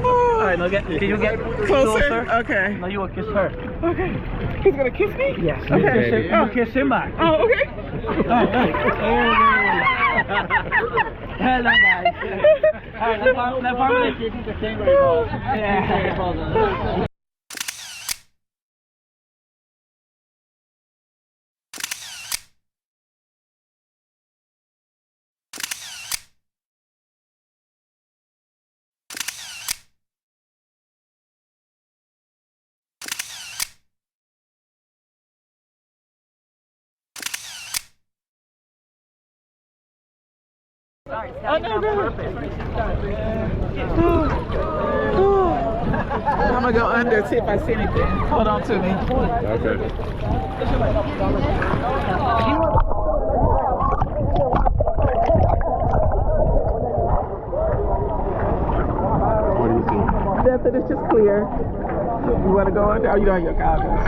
Alright, now can you get closer? Okay. Now you will kiss her. Okay. He's gonna kiss me? Yes. Okay. You kiss him back. Oh, okay. Alright. Hello, guys. Alright, let's finally kiss the Stingray balls. Yeah. Oh, no, no. I'm gonna go under, see if I see anything. Hold on to me. Okay. What do you see? Nothing, it's just clear. You wanna go under? Oh, you don't have your goggles.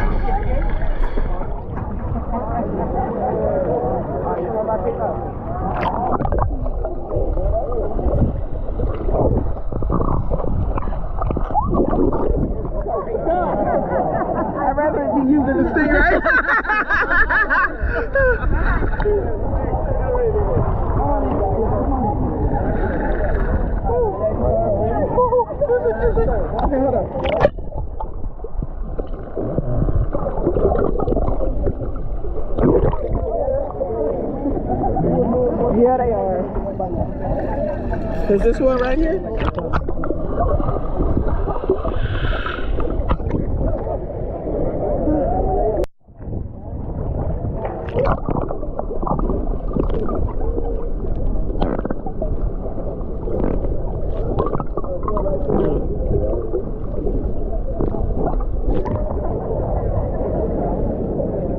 I'd rather it be you than the Stingray. Okay, hold on. Is this one right here?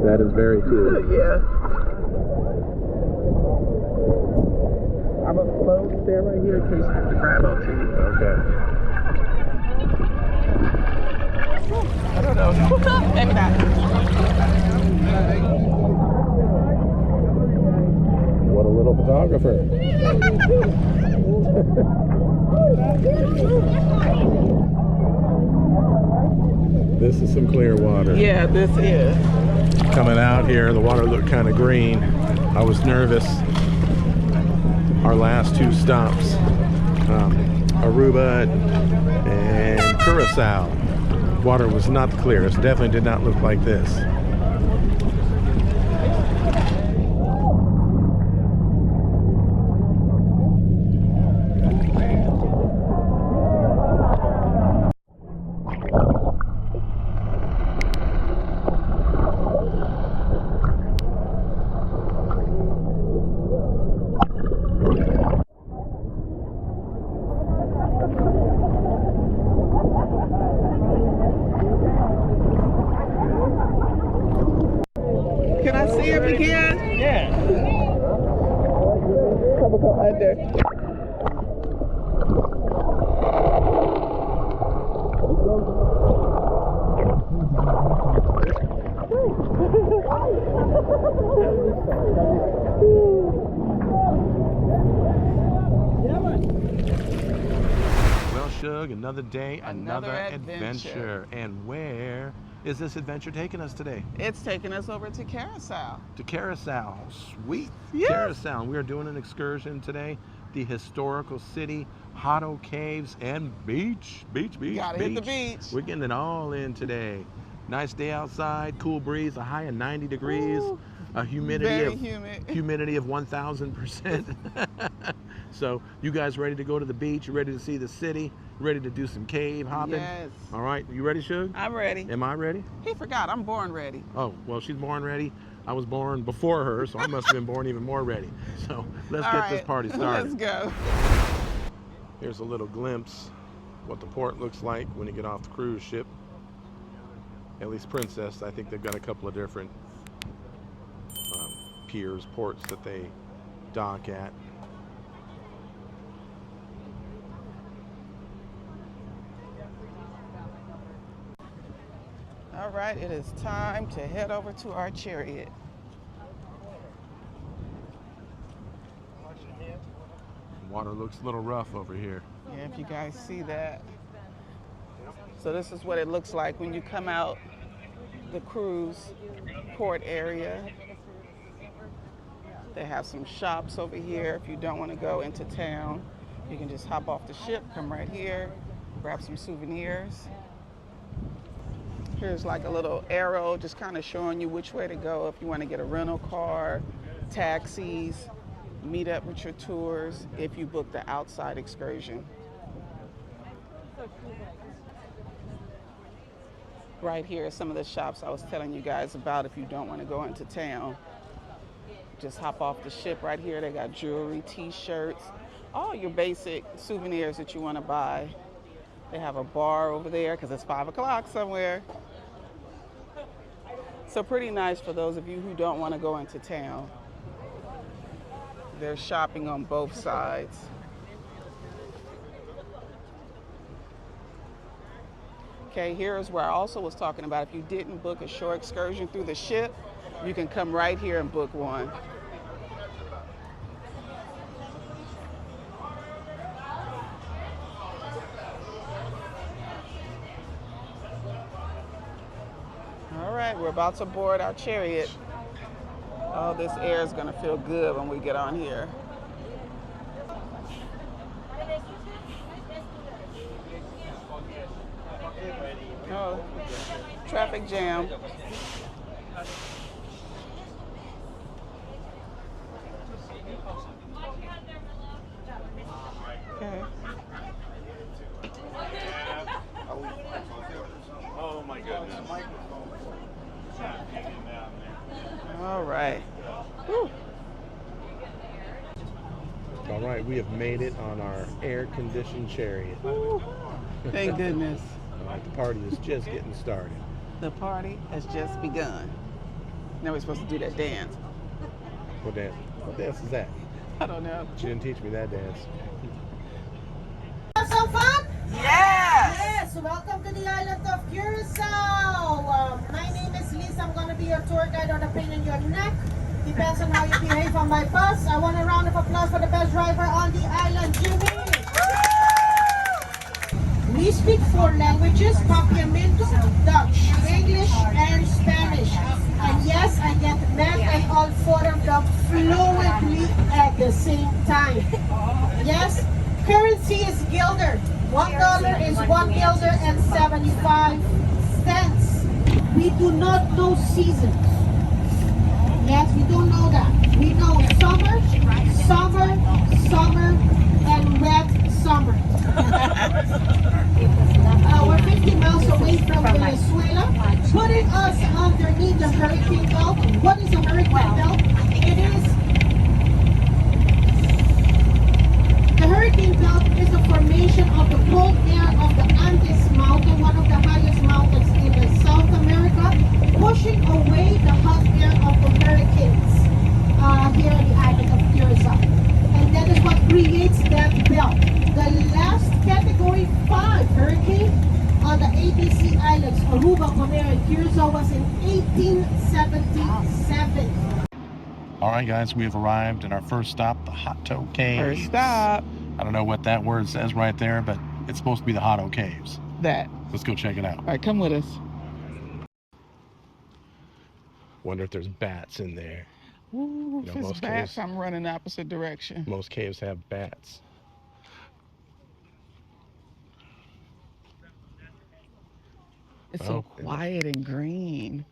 That is very cool. Yeah. I'm gonna close there right here in case I have to grab onto you. Okay. I don't know. Maybe not. What a little photographer. This is some clear water. Yeah, this is. Coming out here, the water looked kind of green. I was nervous. Our last two stops, Aruba and Curaçao. Water was not the clearest. Definitely did not look like this. Can I see him again? Yeah. Come go under. Well, Shug, another day, another adventure. And where is this adventure taking us today? It's taking us over to Curaçao. To Curaçao. Sweet. Yes. Curaçao. We are doing an excursion today. The historical city, Hato Caves, and beach. Gotta hit the beach. We're getting it all in today. Nice day outside, cool breeze, a high of 90 degrees, Ooh, a humidity very of humid. humidity of 1,000%. So you guys ready to go to the beach? You ready to see the city? Ready to do some cave hopping? Yes. All right, you ready, Shug? I'm ready. Am I ready? He forgot, I'm born ready. Oh, well, she's born ready. I was born before her, so I must have been born even more ready. So let's get this party started. Let's go. Here's a little glimpse what the port looks like when you get off the cruise ship. At least Princess, I think they've got a couple of different piers, ports that they dock at. All right, it is time to head over to our chariot. Water looks a little rough over here. Yeah, if you guys see that. So this is what it looks like when you come out the cruise port area. They have some shops over here. If you don't want to go into town, you can just hop off the ship, come right here, grab some souvenirs. Here's like a little arrow just kind of showing you which way to go if you want to get a rental car, taxis, meet up with your tours if you book the outside excursion. Right here are some of the shops I was telling you guys about if you don't want to go into town. Just hop off the ship right here. They got jewelry, t-shirts, all your basic souvenirs that you want to buy. They have a bar over there because it's 5 o'clock somewhere. So pretty nice for those of you who don't want to go into town. There's shopping on both sides. Okay, here's where I also was talking about if you didn't book a shore excursion through the ship, you can come right here and book one. All right, we're about to board our chariot. Oh, this air is gonna feel good when we get on here. Oh, traffic jam. right. Whew. All right, we have made it on our air-conditioned chariot. Whew. Thank goodness. All right, the party is just getting started. The party has just begun. Now we're supposed to do that dance. What dance? What dance is that? I don't know. She didn't teach me that dance. Have some fun? Yes! Yes, welcome to the island of Curaçao. My name is Liz. I'm going to be your tour guide on the pain in your neck. Depends on how you behave on my bus. I want a round of applause for the best driver on the island, Jimmy. We speak 4 languages, Papiamento, Dutch, English, and Spanish. And yes, I get mad and all 4 of them fluently at the same time. Yes, currency is guilder. $1 is $1.75. We do not know seasons. Yes, we don't know that. We know summer, summer, summer, and wet summer. We're 50 miles away from Venezuela, putting us underneath the hurricane belt. What is a hurricane belt? It is the hurricane belt is the formation of the cold air of the Andes Mountain, one of the highest mountains in South America, pushing away the hot air of the hurricanes here on the island of Curaçao. And that is what creates that belt. The last category 5 hurricane on the ABC Islands, Aruba, and Curaçao, was in 1877. All right, guys, we have arrived at our first stop, the Hato Caves. First stop. I don't know what that word says right there, but it's supposed to be the Hato Caves. That. Let's go check it out. All right, come with us. Wonder if there's bats in there. Ooh, You know, if it's most bats, caves- I'm running opposite direction. Most caves have bats. It's so quiet and green.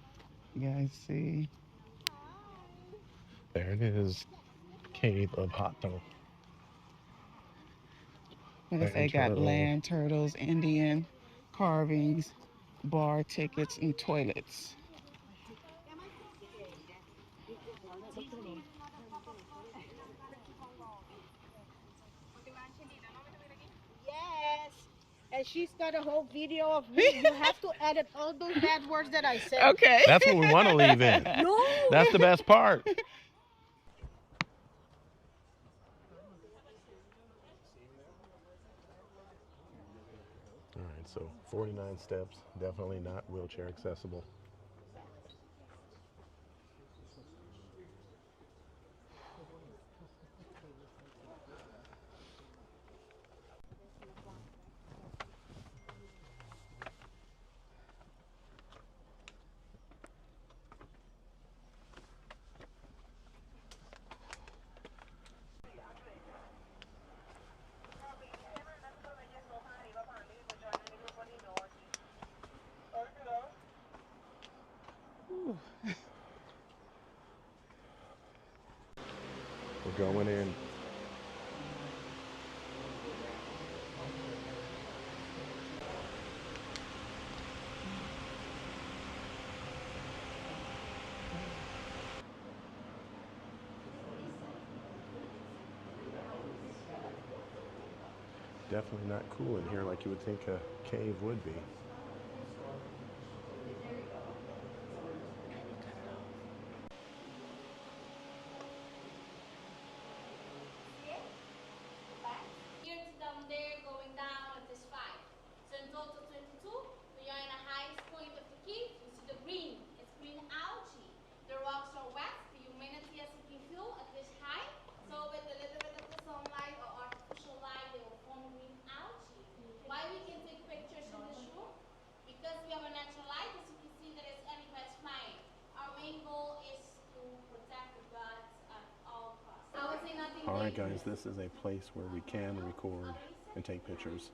You guys see? There it is. Cave of Hato. What if they got land turtles, Indian carvings, bar tickets, and toilets? Yes, and she's got a whole video of me. You have to edit all those bad words that I said. Okay. That's what we want to leave in. No. That's the best part. All right, so 49 steps, definitely not wheelchair accessible. We're going in. Definitely not cool in here like you would think a cave would be. Here to down there, going down at this 5. So in total 22. We are in the highest point of the cave. You see the green. It's green algae. The rocks are wet. The humidity, as you can feel, at this height. So with a little bit of the sunlight or artificial light, they will form green algae. Why we can take pictures in this room? Because we have a natural light. As you can see, there is any birds flying. Our main goal is to protect the birds at all costs. I would say nothing. All right, guys, this is a place where we can record and take pictures.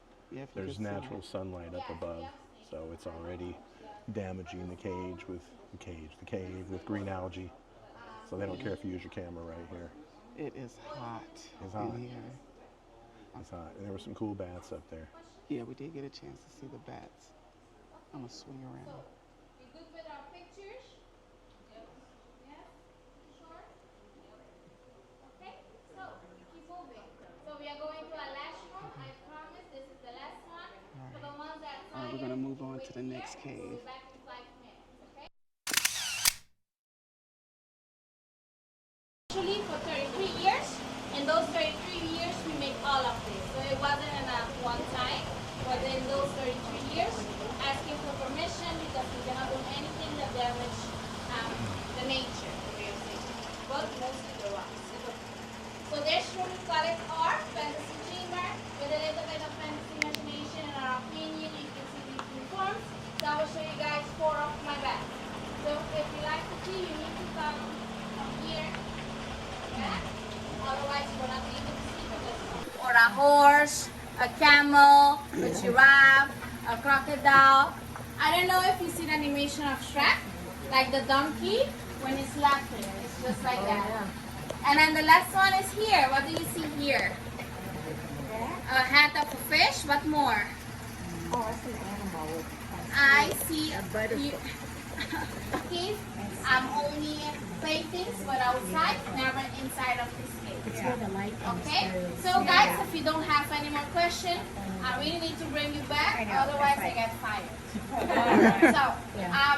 There's natural sunlight up above, so it's already damaging the cage with the cave with green algae. So they don't care if you use your camera right here. It is hot. It's hot. in here. It's hot. And there were some cool bats up there. Yeah, we did get a chance to see the bats. I'm gonna swing around. We good with our pictures? Yes. to the next cave. Actually, for 33 years, in those 33 years, we made all of this. So it wasn't enough one time, but in those 33 years, asking for permission because we cannot do anything that damage the nature, the way of saying, but mostly the rocks. So this room we call it our fantasy chamber with a little bit of fantasy imagination. In our opinion, you can see these new forms. So I will show you guys 4 of my bags. So if you like to see, you need to come from here. Otherwise, we're not able to see from this one. Or a horse, a camel, a giraffe, a crocodile. I don't know if you see the animation of Shrek, like the donkey when it's laughing. It's just like that. And then the last one is here. What do you see here? A hat of a fish. What more? Oh, I see an animal. I see a butterfly. Okay, only paintings, but outside, never inside of this cave. It's where the light comes Okay, through. so guys, if you don't have any more questions, I really need to bring you back, otherwise I get fired. So,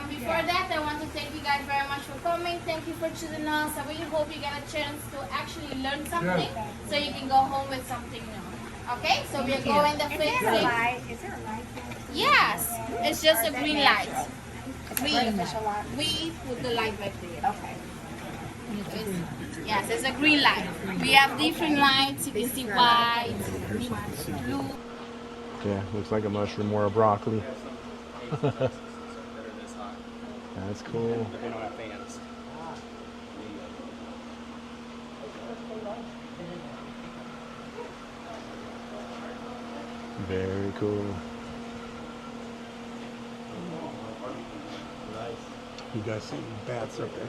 before that, I want to thank you guys very much for coming. Thank you for choosing us. I really hope you get a chance to actually learn something, so you can go home with something new. Okay, so we're going the fifth Is there a light? Is there a light there? Yes, it's just a green light. We put the light back there. Okay. Yes, it's a green light. We have different lights. You can see white, blue. Yeah, looks like a mushroom or a broccoli. That's cool. Very cool. You guys see bats up there?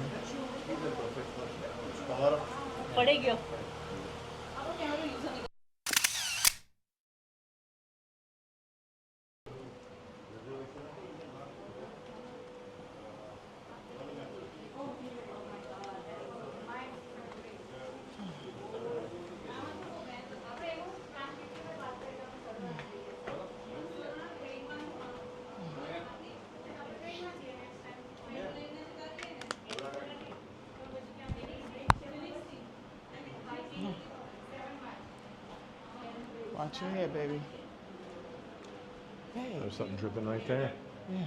Watch your head, baby. Hey. There's something dripping right there. Yeah.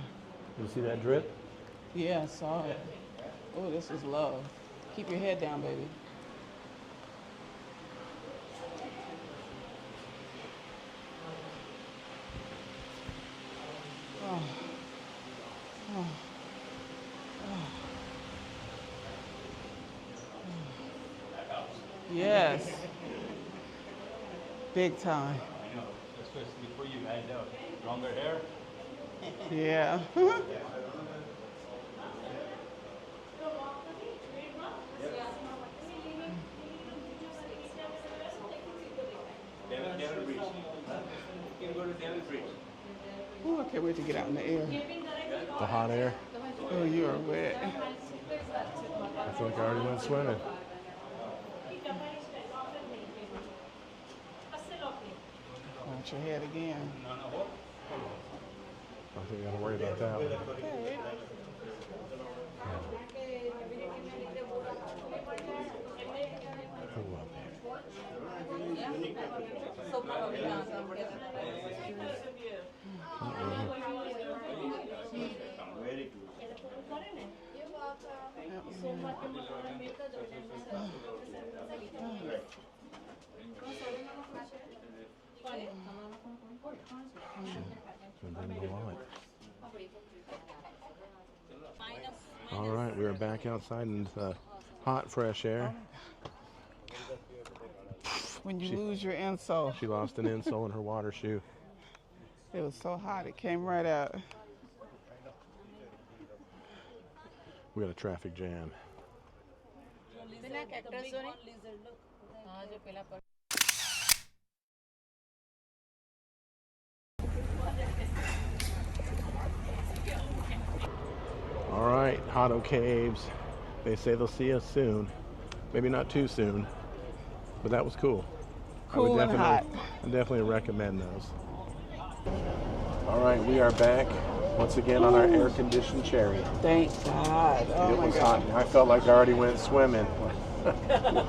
You see that drip? Yeah, I saw it. Oh, this is love. Keep your head down, baby. Oh. Oh. Oh. Yes. Big time. I know, especially for you, I know. Longer hair. Yeah. Ooh, I can't wait to get out in the air. The hot air. Oh, you are wet. I feel like I already went swimming. Watch your head again. I don't think we gotta worry about that one. Okay. Who up All right, we are back outside in the hot, fresh air. When you lose your insole. She lost an insole in her water shoe. It was so hot, it came right out. We got a traffic jam. All right, Hato Caves. They say they'll see us soon. Maybe not too soon, but that was cool. Cool and hot. I definitely recommend those. All right, we are back once again on our air-conditioned cherry. Thank God. Oh It my was God. hot. I felt like I already went swimming.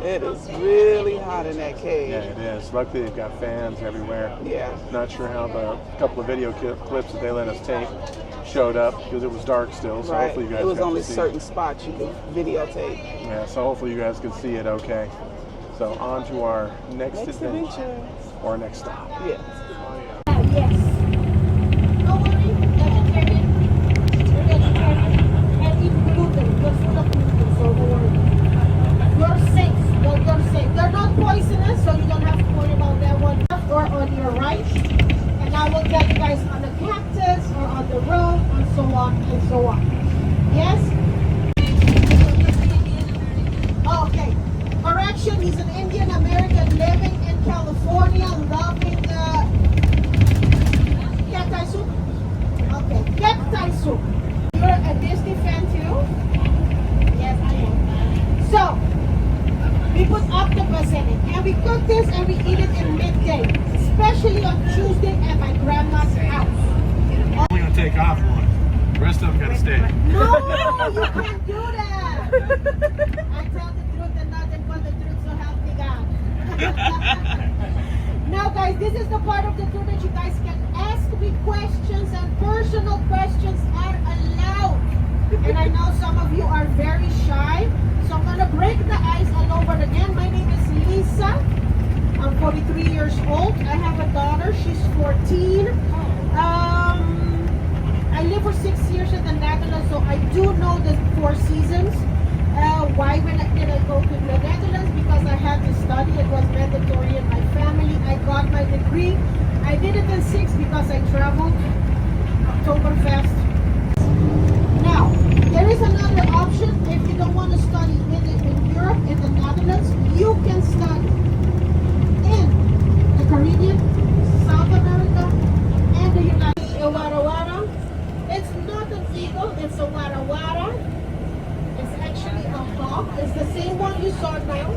It is really hot in that cave. Yeah, it is. Luckily, they've got fans everywhere. Yeah. Not sure how the couple of video clips that they let us take showed up because it was dark still. So Right. hopefully you guys It was got only to see certain spots you could videotape. Yeah, so hopefully you guys can see it okay. So on to our next adventure or next stop. Yes. Yes. No worry, vegetarian. We're vegetarian. And eat gluten. We're full of gluten, so don't worry. You're safe. You're safe. They're not poisonous, so you don't have to worry about that one. Or on your right. And I will tell you guys on the cactus or on the road and so on and so on. Yes? Okay. Correction, he's an Indian American living in California, loving cacti soup. Okay, cacti soup. You're a Disney fan too? Yes, I am. So, we put octopus in it, and we cook this and we eat it in midday, especially on Tuesday at my grandma's house. I'm only gonna take off one. The rest of them gotta stay. No, you can't do that. I tell the truth and nothing but the truth, so help me God. Now guys, this is the part of the tour that you guys can ask me questions, and personal questions are allowed. And I know some of you are very shy, so I'm gonna break the ice all over again. My name is Lisa. I'm 43 years old. I have a daughter. She's 14. I lived for 6 years in the Netherlands, so I do know the 4 seasons. Why did I go to the Netherlands? Because I had to study. It was mandatory in my family. I got my degree. I did it in 6 because I traveled. Oktoberfest. Now, there is another option. If you don't want to study in Europe, in the Netherlands, you can study in the Caribbean, South America, and the United States. Wara. It's not an eagle, it's a wara. It's actually a hawk. It's the same one you saw now.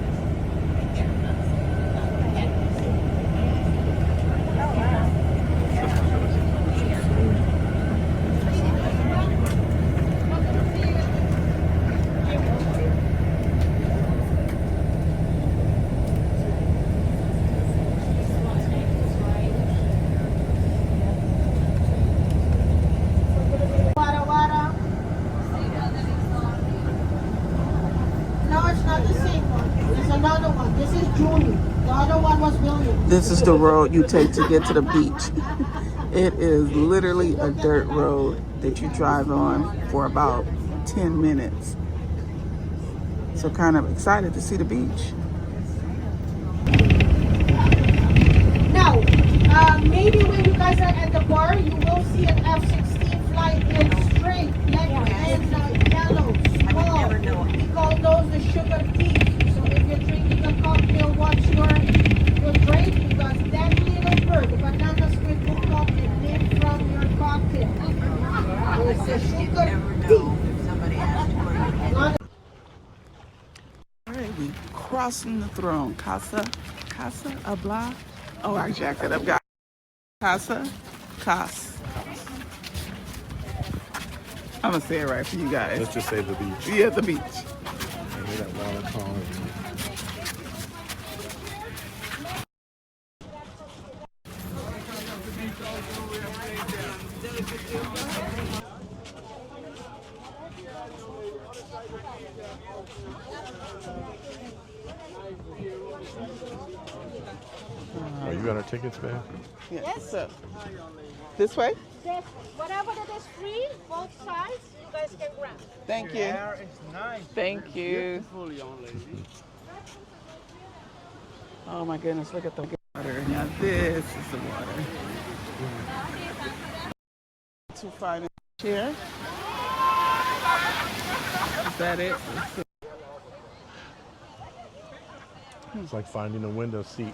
This is the road you take to get to the beach. It is literally a dirt road that you drive on for about 10 minutes. So kind of excited to see the beach. Now, maybe when you guys are at the bar, you will see an F-16 fly in straight, like in yellow, small. We call those the sugar teeth. So if you're drinking a cocktail, watch your drink, because that little bird, the banana squid, will come and live from your cocktail. It's a sugar teeth. All right, we crossing the throne. Casa Habla. Oh, I jacked it up, guys. Cas. I'm gonna say it right for you guys. Let's just say the beach. Yeah, the beach. And we got water calling. Oh, you got our tickets back? Yes. So, this way? Whatever that is free, both sides, you guys can grab. Thank you. Thank you. Oh my goodness, look at the water. Now this is the water. To find a chair. Is that it? It's like finding a window seat.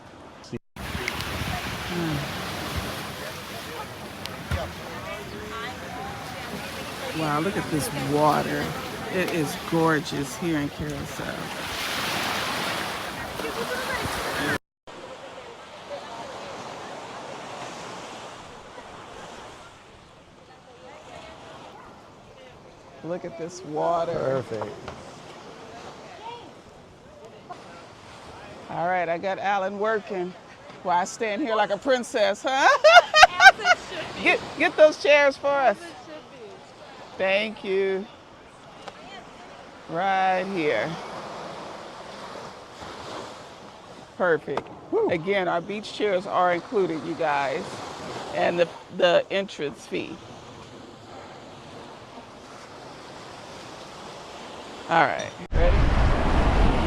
Wow, look at this water. It is gorgeous here in Curaçao. Look at this water. Perfect. All right, I got Alan working while I stand here like a princess, huh? Get those chairs for us. Thank you. Right here. Perfect. Woo. Again, our beach chairs are included, you guys, and the entrance fee. All right, ready?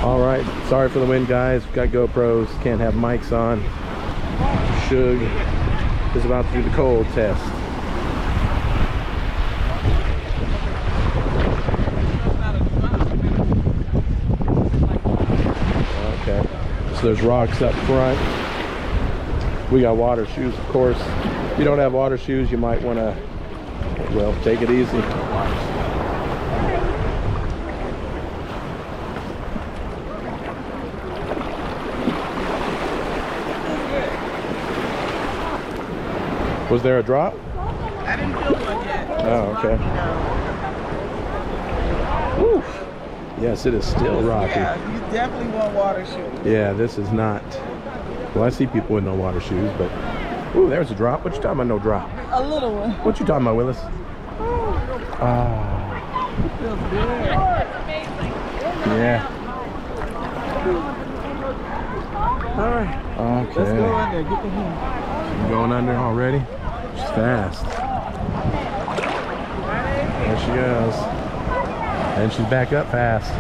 All right, sorry for the wind, guys. We've got GoPros, can't have mics on. Shug is about to do the cold test. Okay, so there's rocks up front. We got water shoes, of course. If you don't have water shoes, you might want to, well, take it easy. Was there a drop? I didn't feel one yet. Oh, okay. Woo. Yes, it is still rocky. Yeah, you definitely want water shoes. Yeah, this is not. Well, I see people with no water shoes, but ooh, there's a drop. What you talking about? No drop. A little one. What you talking about, Willis? It feels good. Yeah. All right. Okay. Let's go in there. Get the hand. She's going under already. She's fast. There she goes. And she's back up fast.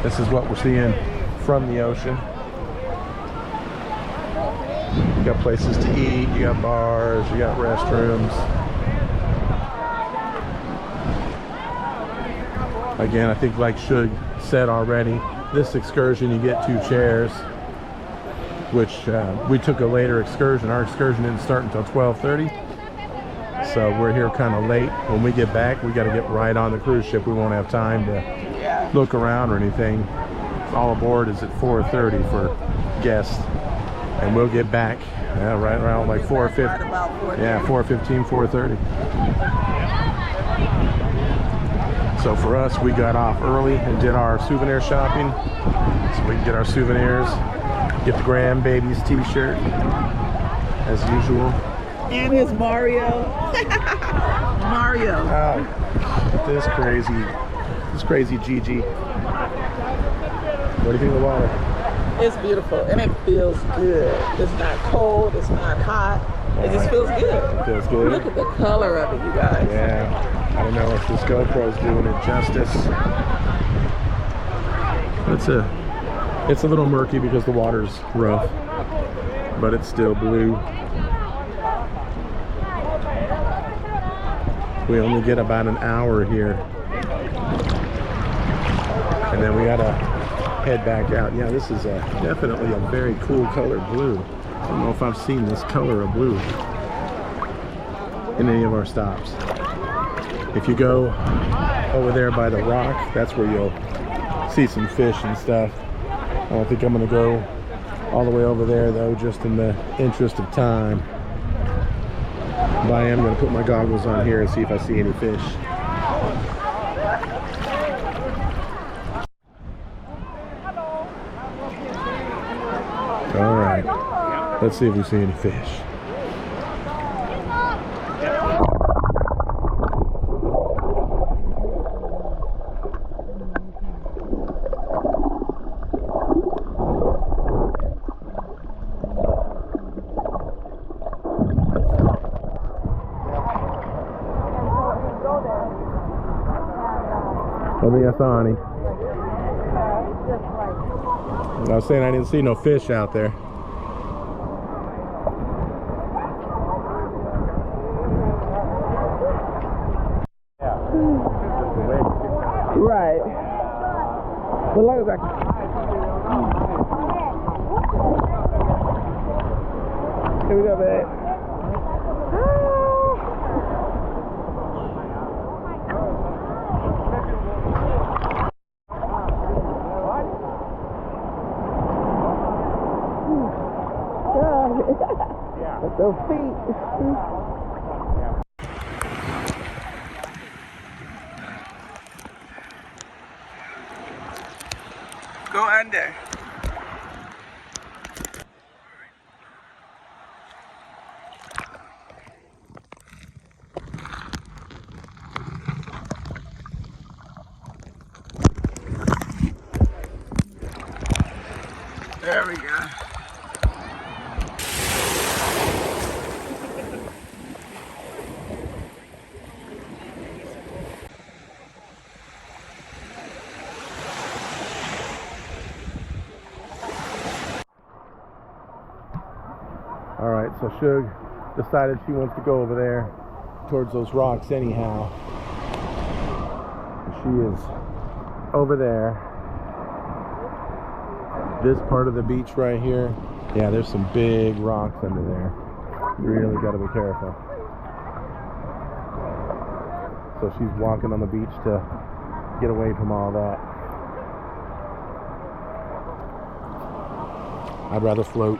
This is what we're seeing from the ocean. You got places to eat, you got bars, you got restrooms. Again, I think like Shug said already, this excursion you get 2 chairs, which we took a later excursion. Our excursion didn't start until 12:30, so we're here kind of late. When we get back, we got to get right on the cruise ship. We won't have time to look around or anything. All aboard is at 4:30 for guests, and we'll get back right around like 4:50. Yeah, 4:15, 4:30. So for us, we got off early and did our souvenir shopping, so we can get our souvenirs, get the grandbaby's t-shirt as usual. And his Mario. Mario. Oh, this crazy Gigi. What do you think of the water? It's beautiful and it feels good. It's not cold, it's not hot. It just feels good. It feels good. Look at the color of it, you guys. Yeah. I don't know if this GoPro's doing it justice. It's a little murky because the water's rough, but it's still blue. We only get about an hour here, and then we gotta head back out. Yeah, this is definitely a very cool colored blue. I don't know if I've seen this color of blue in any of our stops. If you go over there by the rock, that's where you'll see some fish and stuff. I don't think I'm gonna go all the way over there though, just in the interest of time. But I am gonna put my goggles on here and see if I see any fish. All right, let's see if we see any fish. I think I saw any. I was saying I didn't see no fish out there. Right. But long as I can. Here we go, babe. Let's go. Those feet. Go under. There we go. All right, so Shug decided she wants to go over there towards those rocks anyhow. She is over there. This part of the beach right here, yeah, there's some big rocks under there. You really got to be careful. So she's walking on the beach to get away from all that. I'd rather float.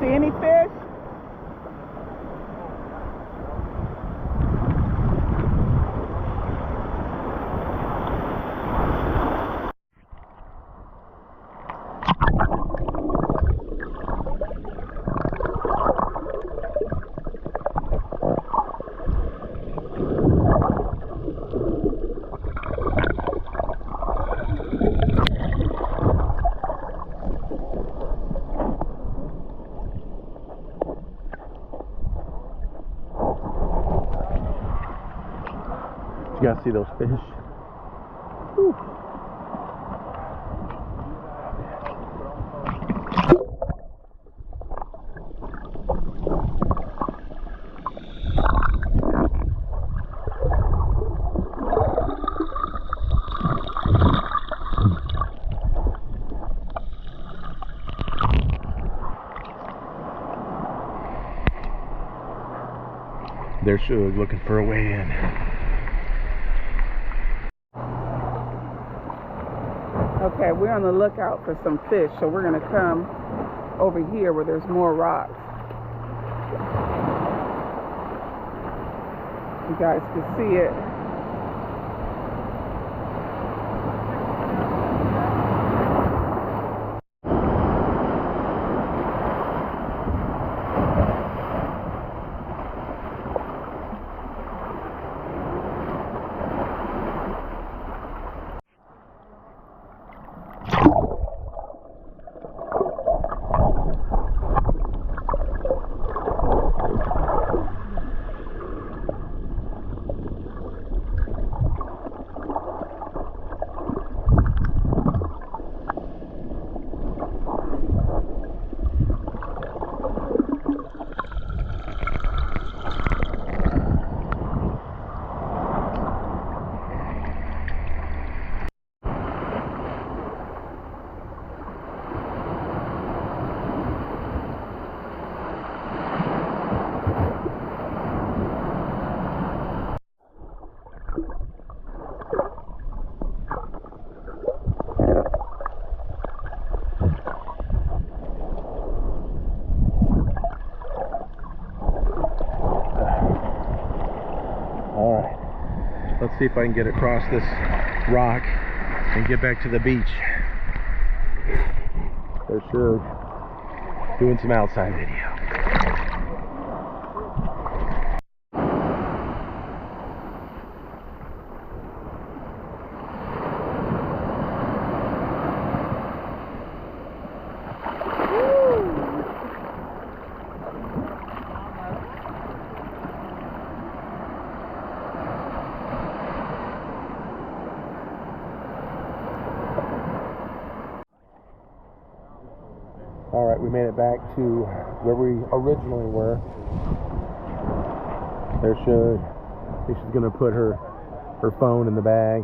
See any fish? You gotta see those fish. Whew. There's Shug looking for a way in. Okay, we're on the lookout for some fish, so we're gonna come over here where there's more rocks. You guys can see it. Let's see if I can get across this rock and get back to the beach. There's Shug doing some outside video. Alright, we made it back to where we originally were. There's Shug. I think she's going to put her her phone in the bag.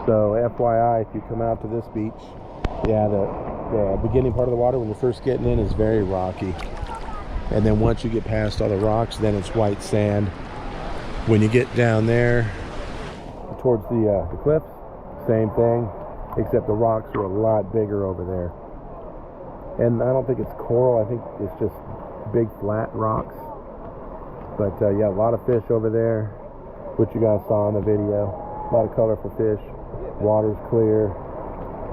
So FYI, if you come out to this beach, yeah, the beginning part of the water when you're first getting in is very rocky. And then once you get past all the rocks, then it's white sand. When you get down there towards the cliffs, same thing, except the rocks are a lot bigger over there. And I don't think it's coral, I think it's just big flat rocks. But yeah, a lot of fish over there, which you guys saw in the video. A lot of colorful fish. Water's clear.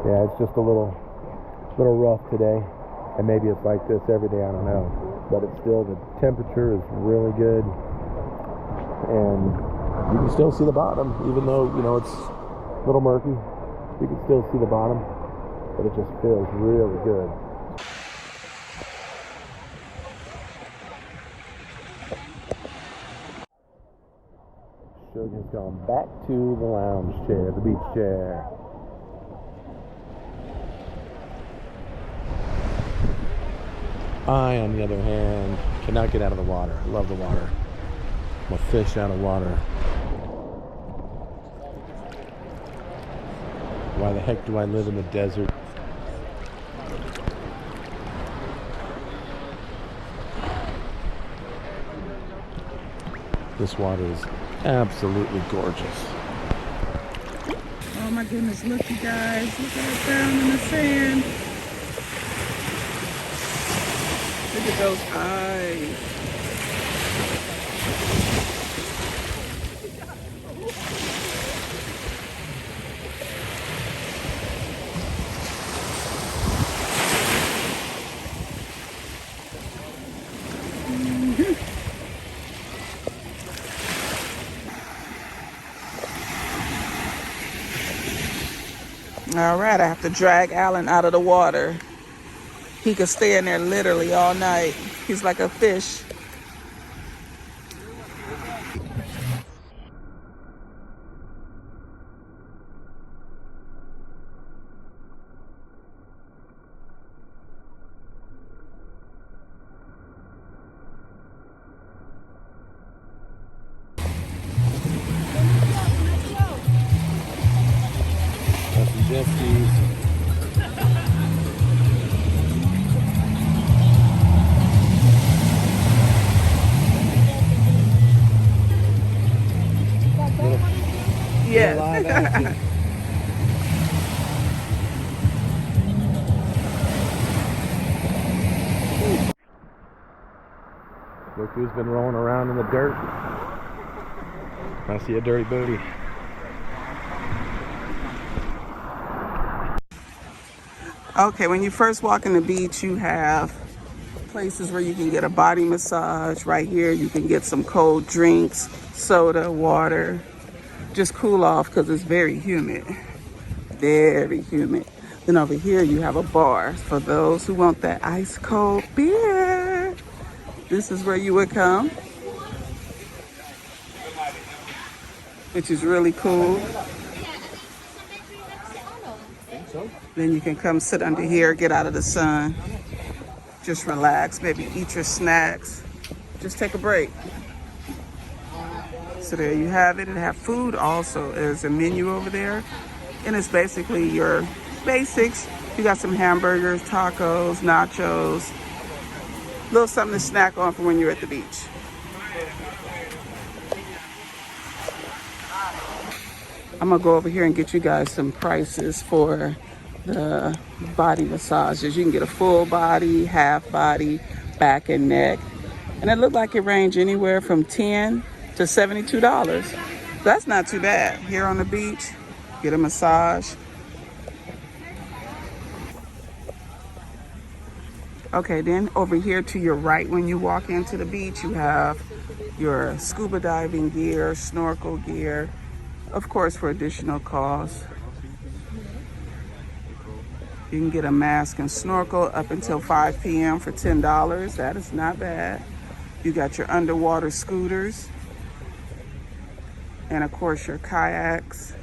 Yeah, it's just a little rough today. And maybe it's like this every day, I don't know. But it's still, the temperature is really good. And you can still see the bottom, even though, you know, it's a little murky. You can still see the bottom, but it just feels really good. Shug has gone back to the lounge chair, the beach chair. I, on the other hand, cannot get out of the water. I love the water. I'm a fish out of water. Why the heck do I live in the desert? This water is absolutely gorgeous. Oh my goodness, look you guys. Look at it down in the sand. Look at those eyes. All right, I have to drag Alan out of the water. He could stay in there literally all night. He's like a fish. Jet skis. Yeah. Look who's been rolling around in the dirt. I see a dirty booty. Okay, when you first walk in the beach, you have places where you can get a body massage. Right here, you can get some cold drinks, soda, water. Just cool off because it's very humid. Very humid. Then over here, you have a bar for those who want that ice cold beer. This is where you would come, which is really cool. Then you can come sit under here, get out of the sun, just relax, maybe eat your snacks, just take a break. So there you have it. And have food also. There's a menu over there, and it's basically your basics. You got some hamburgers, tacos, nachos, a little something to snack on for when you're at the beach. I'm gonna go over here and get you guys some prices for the body massages. You can get a full body, half body, back and neck. And it looked like it ranged anywhere from $10 to $72. That's not too bad. Here on the beach, get a massage. Okay, then over here to your right when you walk into the beach, you have your scuba diving gear, snorkel gear, of course for additional costs. You can get a mask and snorkel up until 5 p.m. for $10. That is not bad. You got your underwater scooters. And of course your kayaks.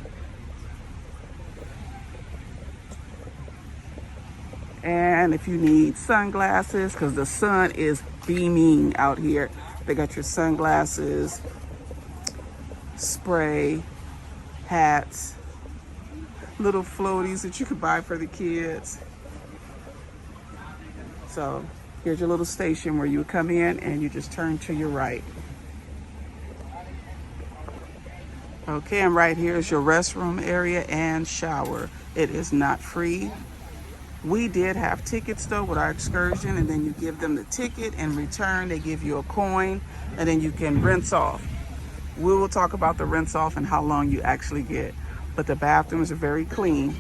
And if you need sunglasses, because the sun is beaming out here, they got your sunglasses, spray, hats, little floaties that you could buy for the kids. So here's your little station where you would come in and you just turn to your right. Okay, and right here is your restroom area and shower. It is not free. We did have tickets though with our excursion, and then you give them the ticket. In return, they give you a coin, and then you can rinse off. We will talk about the rinse off and how long you actually get. But the bathrooms are very clean,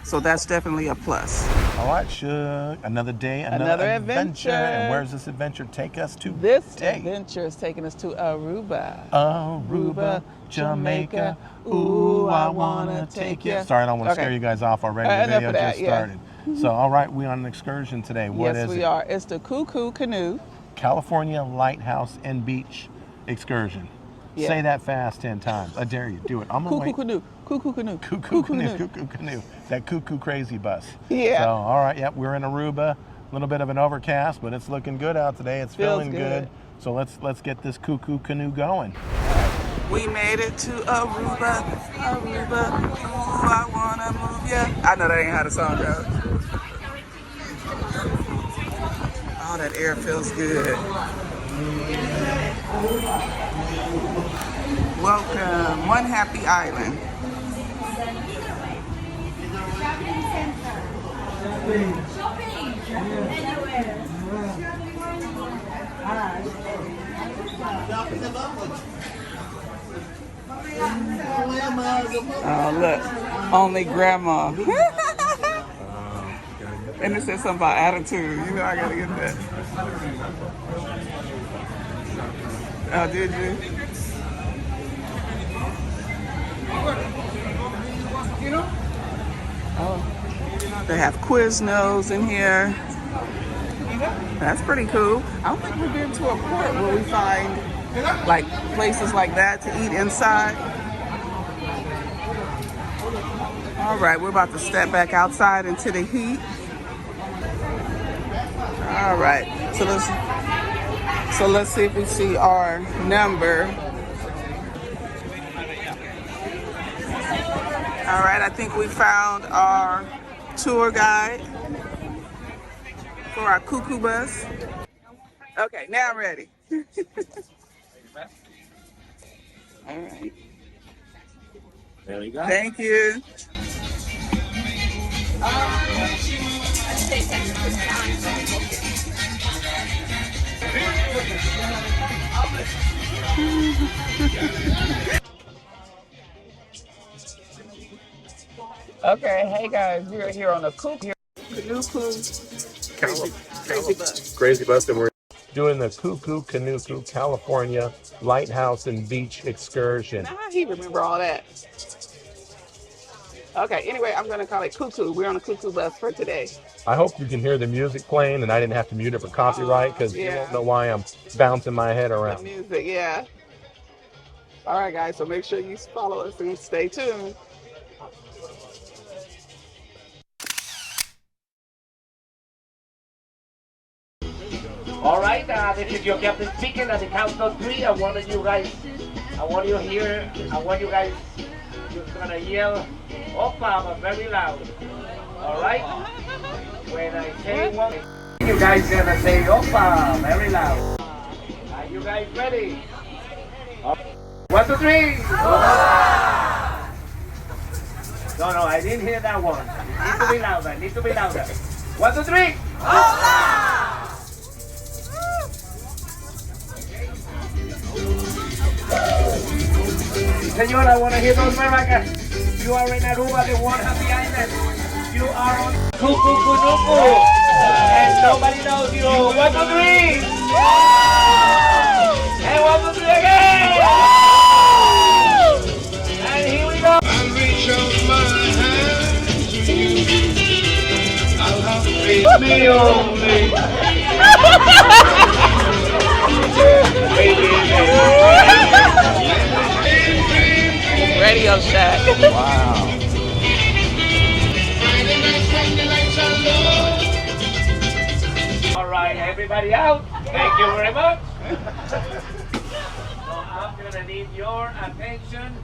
so that's definitely a plus. All right, Shug. Another day, another adventure. And where does this adventure take us to? This adventure is taking us to Aruba. Aruba, Jamaica. Ooh, I wanna take you. Sorry, I don't want to scare you guys off already. The video just started. So, all right, we're on an excursion today. What is it? Yes, we are. It's the Cuckoo Canoe. California Lighthouse and Beach excursion. Yeah. Say that fast 10 times. I dare you. Do it. I'm gonna wait. Canoe. Cuckoo Canoe. Cuckoo Canoe. Cuckoo Canoe. That Cuckoo crazy bus. Yeah. So, all right, yep, we're in Aruba. A little bit of an overcast, but it's looking good out today. It's feeling good. So let's get this Cuckoo Canoe going. We made it to Aruba. Aruba. Ooh, I wanna move ya. I know that ain't how the song goes. Oh, that air feels good. Welcome, One Happy Island. Oh, look, only grandma. And it says something about attitude. You know I gotta get that. Oh, did you? Oh, they have Quiznos in here. That's pretty cool. I don't think we've been to a port where we find like places like that to eat inside. All right, we're about to step back outside into the heat. All right, so let's see if we see our number. All right, I think we found our tour guide for our Cuckoo bus. Okay, now I'm ready. All right. There you go. Thank you. Okay, hey guys, we are here on the Kunuku Crazy bus, and we're doing the Kunuku, California Lighthouse and Beach excursion. How he remember all that? Okay, anyway, I'm gonna call it Cuckoo. We're on a Cuckoo bus for today. I hope you can hear the music playing and I didn't have to mute it for copyright, because you won't know why I'm bouncing my head around. The music, yeah. All right, guys, so make sure you follow us and stay tuned. All right, this is your captain speaking. At the count of 3, I want you guys, you're gonna yell, Opa, but very loud. All right? When I say one, you guys gonna say Opa, very loud. Are you guys ready? 1, 2, 3. Opa! No, I didn't hear that one. Needs to be louder. 1, 2, 3. Opa! Señor, I want to hear those maracas. You are in Aruba, the one happy island. You are on Kunuku, and nobody knows you. 1, 2, 3. And 1, 2, 3 again. And here we go. I'll reach out my hand to you. I'll have faith me only. Radio Shack. Wow. All right, everybody out. Thank you very much. I'm gonna need your attention.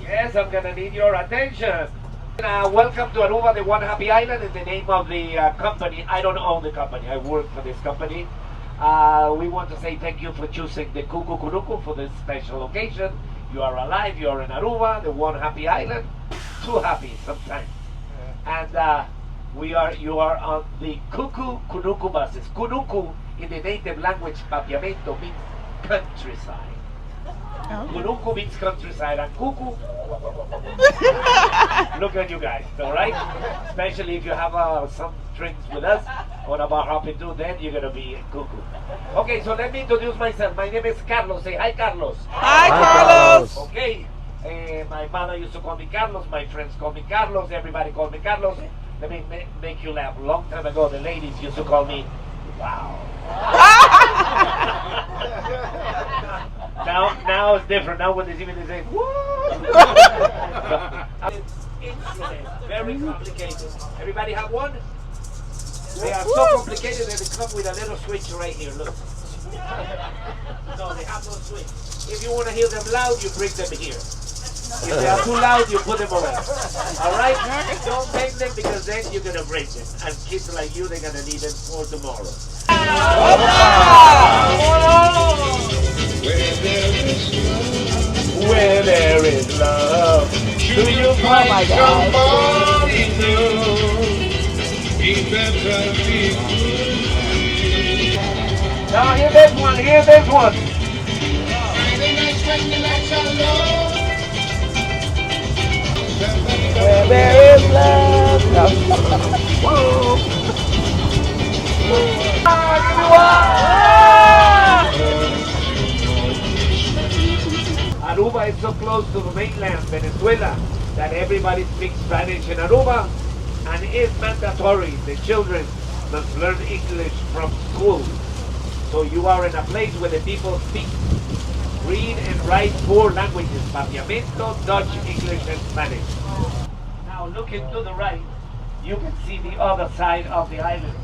Yes, I'm gonna need your attention. Welcome to Aruba, the One Happy Island is the name of the company. I don't own the company, I work for this company. We want to say thank you for choosing the Cuckoo Kunuku for this special occasion. You are alive, you are in Aruba, the One Happy Island. Too happy sometimes. And you are on the Cuckoo Kunuku buses. Kunuku in the native language, papiamento, means countryside. Kunuku means countryside, and Cuckoo. Look at you guys, all right? Especially if you have some drinks with us on a bar hopping too, then you're gonna be Cuckoo. Okay, so let me introduce myself. My name is Carlos. Say hi, Carlos. Hi, Carlos. Okay. My mother used to call me Carlos. My friends call me Carlos. Everybody called me Carlos. Let me make you laugh. A long time ago, the ladies used to call me Wow. Now it's different. Now when they see me, they say, "What?" Instruments, very complicated. Everybody have one? They are so complicated that they come with a little switch right here. Look. No, they have no switch. If you want to hear them loud, you bring them here. If they are too loud, you put them away. Alright? Don't take them because then you're going to break them. And kids like you, they're going to need them for tomorrow. Where there is love, do you find somebody new? Now hear this one, hear this one. Where there is love. Whoa. Aruba is so close to the mainland, Venezuela, that everybody speaks Spanish in Aruba, and it's mandatory. The children must learn English from school. So you are in a place where the people speak, read and write 4 languages, Papiamento, Dutch, English and Spanish. Now looking to the right, you can see the other side of the island.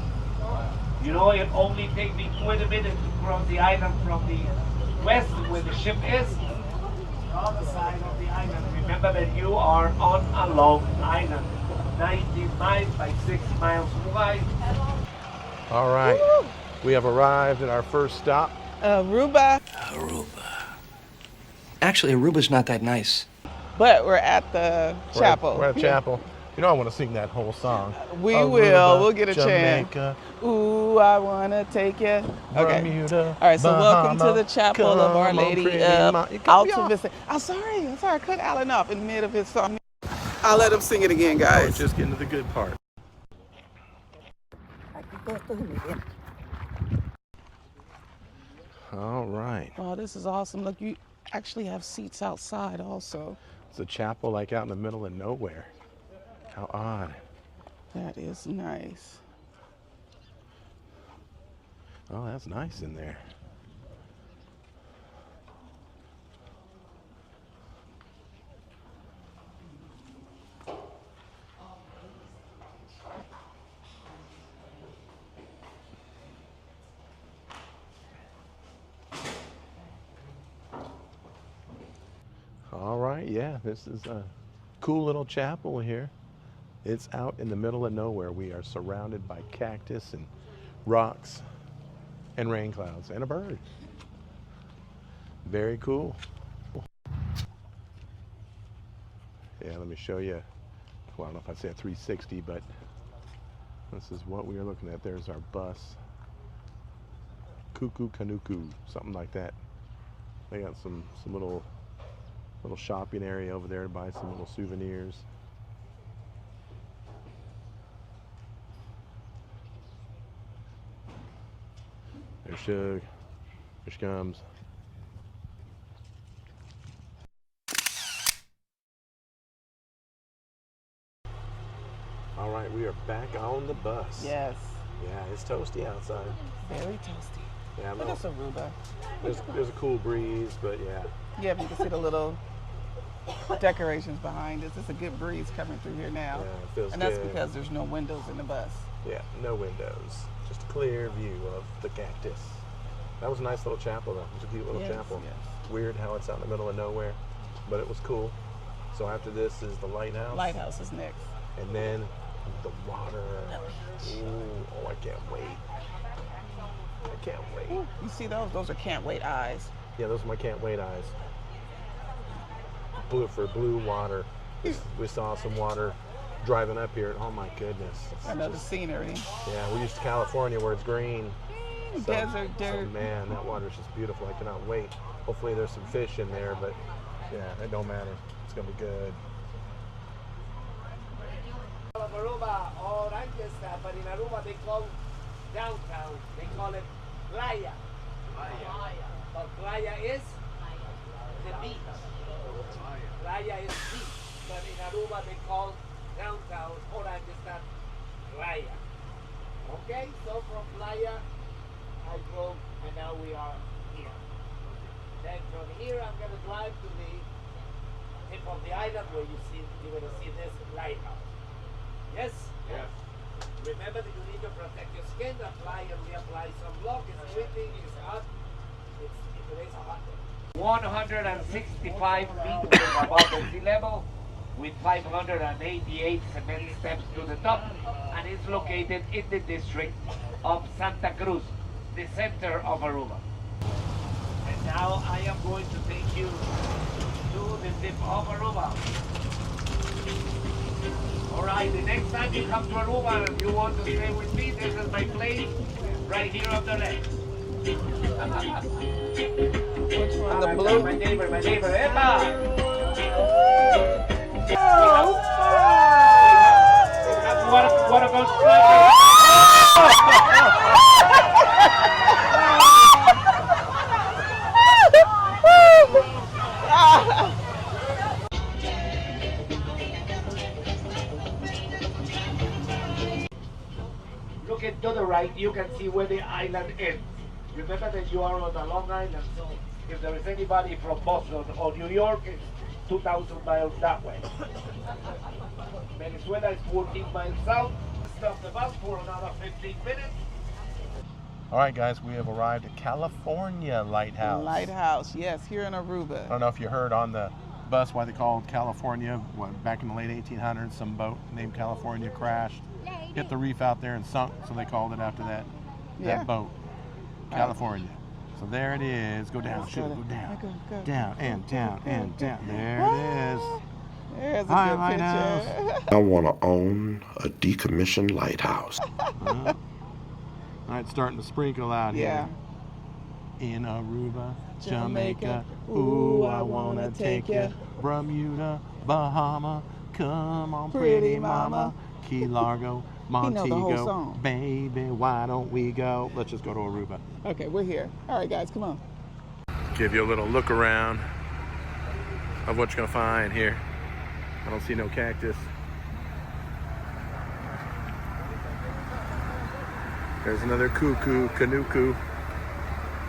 You know, it only takes me 20 minutes to cross the island from the west where the ship is. The other side of the island. Remember that you are on a long island, 19 miles by 6 miles wide. All right, we have arrived at our first stop. Aruba. Actually, Aruba's not that nice. But we're at the chapel. We're at chapel. You know I want to sing that whole song. We Aruba, will. We'll get a Jamaica, chance. Ooh, I want to take you. Okay. Bermuda, All right, so welcome to Bahama, the chapel of Our come on, Lady pretty of ma- you cut me off. Alta. I'm sorry. I cut Alan off in the mid of his song. I'll let him sing it again, guys. Let's just get into the good part. All right. Oh, this is awesome. Look, you actually have seats outside also. It's a chapel like out in the middle of nowhere. How odd. That is nice. Oh, that's nice in there. All right, yeah, this is a cool little chapel here. It's out in the middle of nowhere. We are surrounded by cactus and rocks and rain clouds and a bird. Very cool. Yeah, let me show you. Well, I don't know if I'd say a 360, but this is what we are looking at. There's our bus. Cuckoo, Kunuku, something like that. They got some little shopping area over there to buy some little souvenirs. There's Shug. Here she comes. All right, we are back on the bus. Yes. Yeah, it's toasty outside. Very toasty. Yeah, Look at Aruba. There's a cool breeze, but yeah. Yeah, you can see the little decorations behind us. It's a good breeze coming through here now. Yeah, it feels and that's good. because there's no windows in the bus. Yeah, no windows. Just a clear view of the cactus. That was a nice little chapel, though. It was a cute little chapel. Yes. Weird how it's out in the middle of nowhere, but it was cool. So after this is the lighthouse. Lighthouse is next. And then the water. Ooh, oh, I can't wait. I can't wait. Ooh, you see those? Those are can't wait eyes. Yeah, those are my can't wait eyes. Blue water. We saw some water driving up here. Oh my goodness. Another scenery. Yeah, we're used to California where it's green. Desert, dirt. So man, that water is just beautiful. I cannot wait. Hopefully there's some fish in there, but yeah, it don't matter. It's gonna be good. Aruba or Manchester, but in Aruba they call downtown. They call it playa. But playa is the beach. Playa is beach, but in Aruba they call downtown or Manchester playa. Okay, so from playa I drove, and now we are here. Then from here I'm gonna drive to the tip of the island where you're gonna see this lighthouse. Yes? Yes. Remember that you need to protect your skin, apply and reapply sunblock. It's windy, it's hot. Today's a hot day. 165 meters above the sea level with 588 cement steps to the top, and it's located in the district of Santa Cruz, the center of Aruba. And now I am going to take you to the tip of Aruba. Alright, the next time you come to Aruba and you want to stay with me, this is my place, right here on the left. Which one? The blue? My neighbor, Emma! What about Looking to the right, you can see where the island ends. Remember that you are on a Long Island, so if there is anybody from Boston or New York, it's 2,000 miles that way. Venezuela is 14 miles south. Stop the bus for another 15 minutes. All right, guys, we have arrived at California Lighthouse. Lighthouse, yes, here in I Aruba. don't know if you heard on the bus why they called California. Back in the late 1800s, some boat named California crashed, hit the reef out there and sunk, so they called it after that. That boat, California. So there it is. Go down, shoot, go down, down and down and down. There it is. There's a Hi, good Lighthouse. picture. I want to own a decommissioned lighthouse. All right, starting to sprinkle out here. In Aruba, Jamaica, ooh, I wanna take ya. Bermuda, Bahama, come on, pretty mama. Key Largo, Montego, baby, why don't we go? Let's just go to Aruba. Okay, we're here. All right, guys, come on. Give you a little look around of what you're gonna find here. I don't see no cactus. There's another Cuckoo, Kunuku.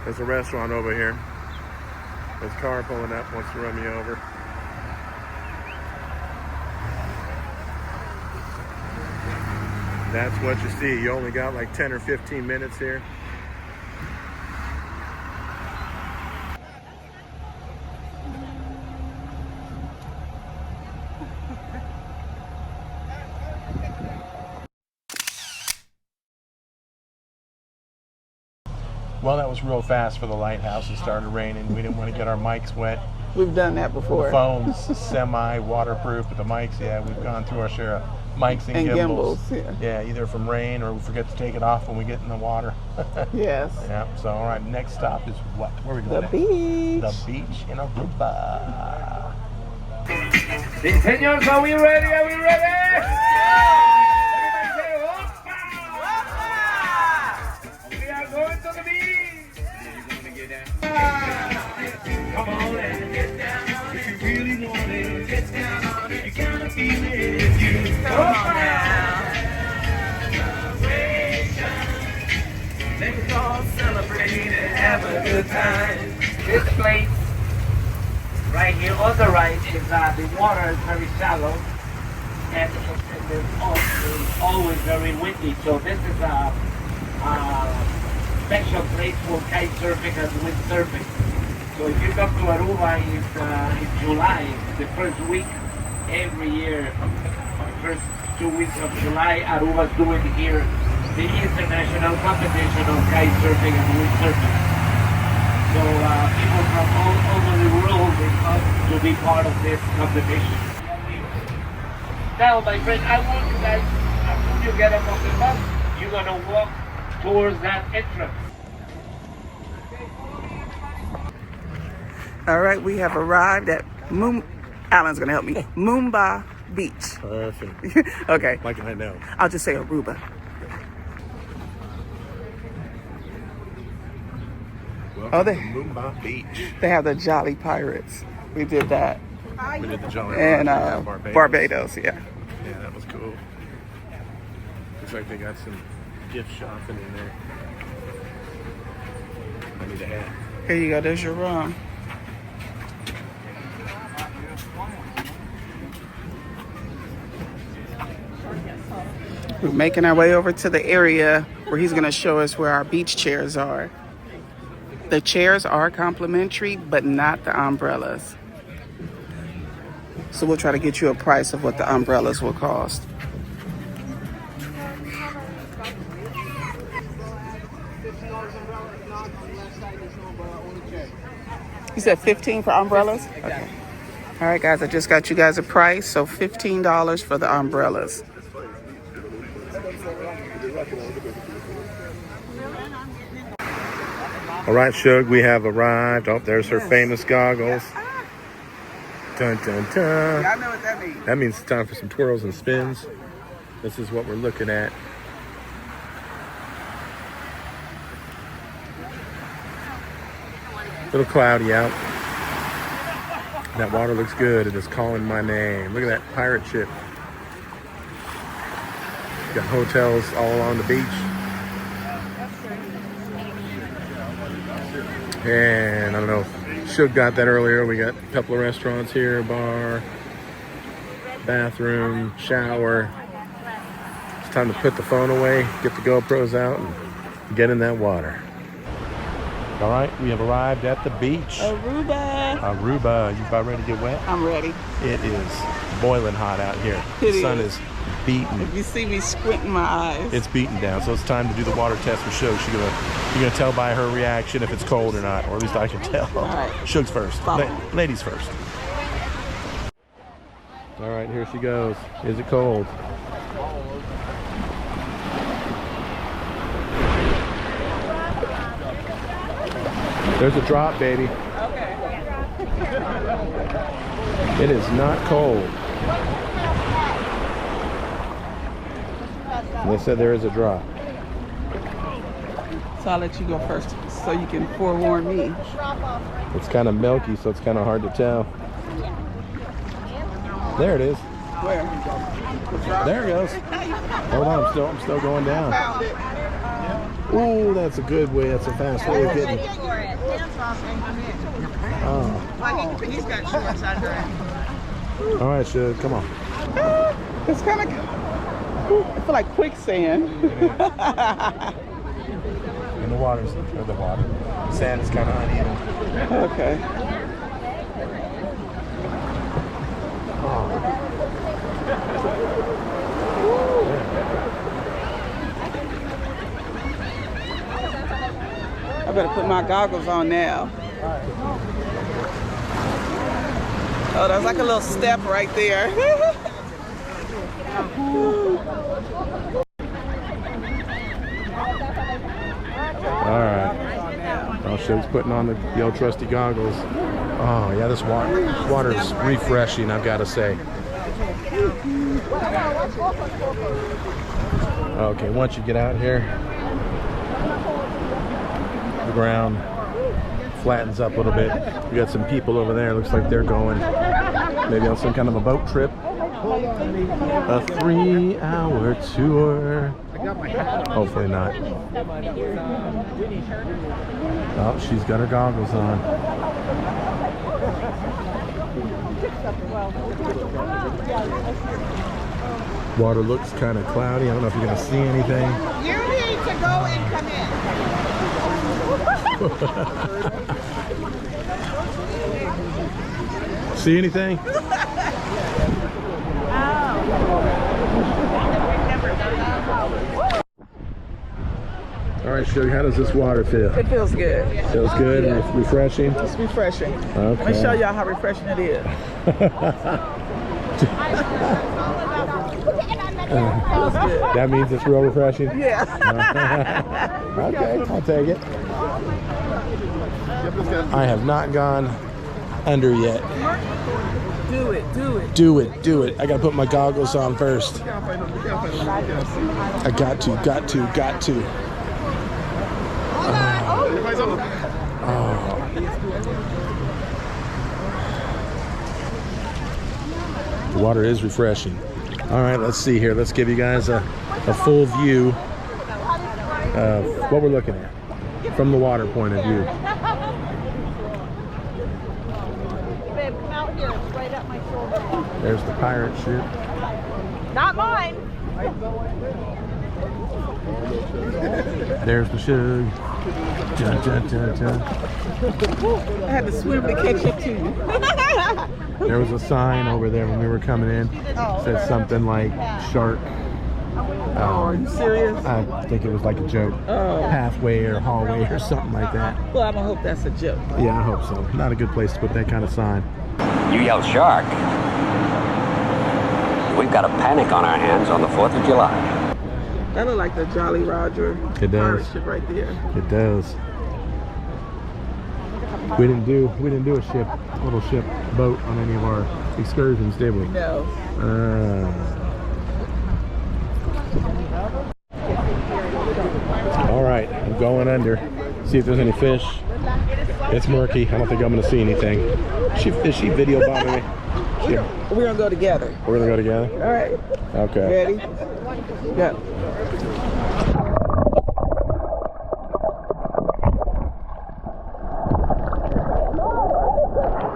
There's a restaurant over here. There's a car pulling up, wants to run me over. That's what you see. You only got like 10 or 15 minutes here. Well, that was real fast for the lighthouse. It started raining. We didn't want to get our mics wet. We've done that before. The phone's semi-waterproof, but the mics, yeah, we've gone through our share of mics and gimbals. Yeah, either from rain or we forget to take it off when we get in the water. Yes. Yeah, so all right, next stop is what? Where are we going next? Beach. The beach in Aruba. Señores, are we ready? Are we ready? We are going to the beach. You're going to get down. Come on and get down. If you really want it, get down on it. You gotta feel it if you come on down. Let's all celebrate and have a good time. This place right here on the right is the water is very shallow and it's always very windy. So this is special place for kite surfing and windsurfing. So if you come to Aruba in July, the first week, every year, the first 2 weeks of July, Aruba's doing here the international competition of kite surfing and windsurfing. So people from all over the world they come to be part of this competition. Now, my friend, I want you guys, after you get up on the bus, you're gonna walk towards that entrance. All right, we have arrived at Alan's gonna help me. Moomba Beach. Perfect. Okay. Like I know. I'll just say Aruba. Welcome to Moomba Beach. They have the Jolly Pirates. We did that. We did the Jolly and Barbados. Barbados, yeah. Yeah, that was cool. Looks like they got some gift shopping in there. I need a hat. Here you go. There's your room. We're making our way over to the area where he's going to show us where our beach chairs are. The chairs are complimentary, but not the umbrellas. So we'll try to get you a price of what the umbrellas will cost. You said 15 for umbrellas? Okay. All right, guys, I just got you guys a price. So $15 for the umbrellas. All right, Shug, we have arrived. Oh, there's her famous goggles. Dun, dun, dun. Yeah, I know what that means. That means it's time for some twirls and spins. This is what we're looking at. A little cloudy out. That water looks good. It is calling my name. Look at that pirate ship. Got hotels all along the beach. And I don't know if Shug got that earlier. We got a couple of restaurants here, bar, bathroom, shower. It's time to put the phone away, get the GoPros out, and get in that water. All right, we have arrived at the beach. Aruba. Aruba. You about ready to get wet? I'm ready. It is boiling hot out here. It The sun is. is beating. If you see me squinting my eyes. It's beating down, so it's time to do the water test with Shug. You're gonna tell by her reaction if it's cold or not, or at least I can tell. All right. Shug's first. Follow. Ladies first. All right, here she goes. Is it cold? There's a drop, baby. It is not cold. They said there is a drop. So I'll let you go first so you can forewarn me. It's kind of milky, so it's kind of hard to tell. There it is. Where? There it goes. Hold on, I'm still going down. Found it. Ooh, that's a good way. That's a fast way of getting. Oh. He's got shorts under it. All right, Shug, come on. It's kind of, I feel like quicksand. And the water. Sand is kind of uneven. Okay. I better put my goggles on now. Oh, there's like a little step right there. All right. Oh, Shug's putting on the old trusty goggles. Oh, yeah, this water is refreshing, I've got to say. Okay, once you get out here, the ground flattens up a little bit. We got some people over there. Looks like they're going maybe on some kind of a boat trip. A 3-hour tour. Hopefully not. Oh, she's got her goggles on. Water looks kind of cloudy. I don't know if you're going to see anything. to go and come in. See anything? All right, Shug, how does this water feel? It feels good. Feels good and refreshing? It's refreshing. Okay. Let me show y'all how refreshing it is. Feels good. That means it's real refreshing? Yeah. Okay, I'll take it. I have not gone under yet. Do it, do it. Do it, do it. I gotta put my goggles on first. I got to. The water is refreshing. All right, let's see here. Let's give you guys a full view of what we're looking at from the water point of view. Babe, come out here. It's right up my shoulder. There's the pirate ship. Not mine. There's the Shug. Dun, dun, dun, dun. I had to swim to catch it too. There was a sign over there when we were coming in. It said something like shark. Are you serious? I think it was like a joke. Pathway or hallway or something like that. Well, I don't hope that's a joke. Yeah, I hope so. Not a good place to put that kind of sign. You yell shark. We've got a panic on our hands on the 4th of July. That look like the Jolly Roger. It does. Pirate ship right there. It does. We didn't do a little ship boat on any of our excursions, did we? No. All right, I'm going under. See if there's any fish. It's murky. I don't think I'm going to see anything. Is she video bombing me? We're gonna go together. We're gonna go together? All right. Okay. Ready? Go.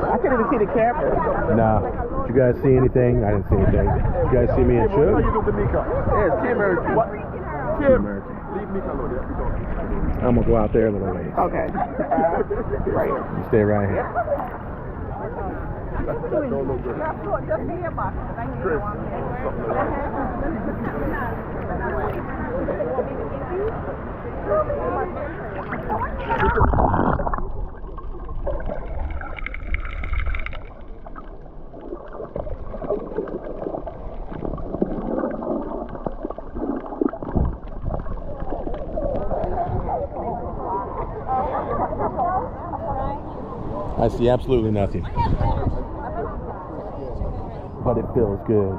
I couldn't even see the camera. Nah. Did you guys see anything? I didn't see anything. You guys see me and Shug? Yes, Tim Murphy. What? Tim. Leave Mika alone. I'm gonna go out there a little ways. Okay. Right. You stay right here. Just be a box. I see absolutely nothing. But it feels good.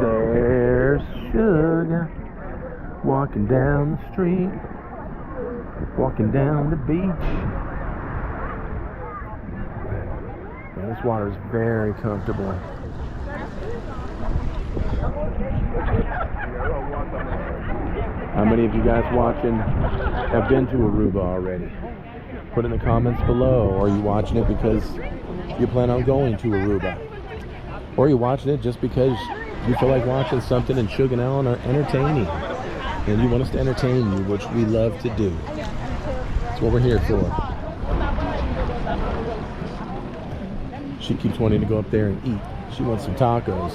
There's Shug walking down the street. Walking down the beach. Man, this water is very comfortable. How many of you guys watching have been to Aruba already? Put in the comments below. Or are you watching it because you plan on going to Aruba? Or are you watching it just because you feel like watching something and Shug and Ellen are entertaining? And you want us to entertain you, which we love to do. That's what we're here for. She keeps wanting to go up there and eat. She wants some tacos.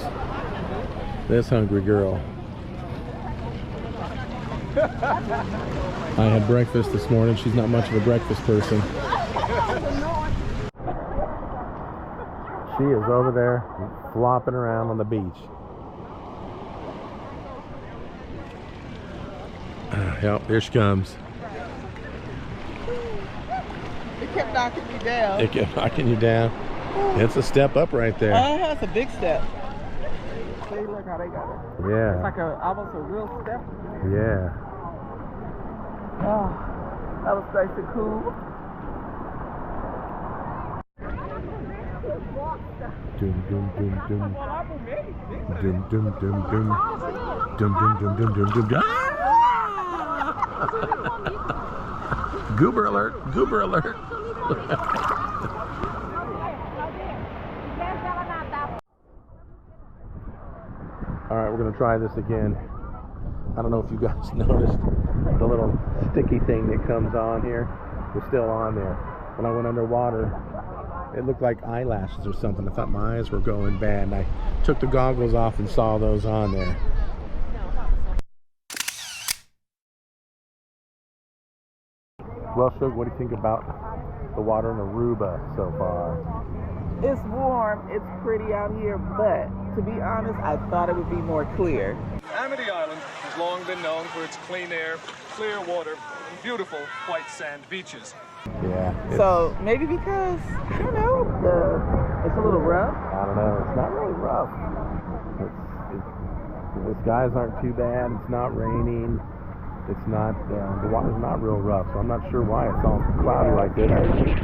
This hungry girl. I had breakfast this morning. She's not much of a breakfast person. She is over there flopping around on the beach. Yep, here she comes. It kept knocking me down. It kept knocking you down. It's a step up right there. It's a big step. See, look how they got it. Yeah. It's like almost a real step. Yeah. Oh, that was nice and cool. Dum dum dum dum. Dum dum dum dum. Dum dum dum dum dum dum dum. Goober alert! Goober alert! All right, we're gonna try this again. I don't know if you guys noticed the little sticky thing that comes on here. It's still on there. When I went underwater, it looked like eyelashes or something. I thought my eyes were going bad, and I took the goggles off and saw those on there. Well, Shug, what do you think about the water in Aruba so far? It's warm, it's pretty out here, but to be honest, I thought it would be more clear. Amity Island has long been known for its clean air, clear water, and beautiful white sand beaches. Yeah. So maybe because, you know, it's a little rough. I don't know. It's not really rough. The skies aren't too bad. It's not raining. It's not, the water's not real rough, so I'm not sure why it's all cloudy like this.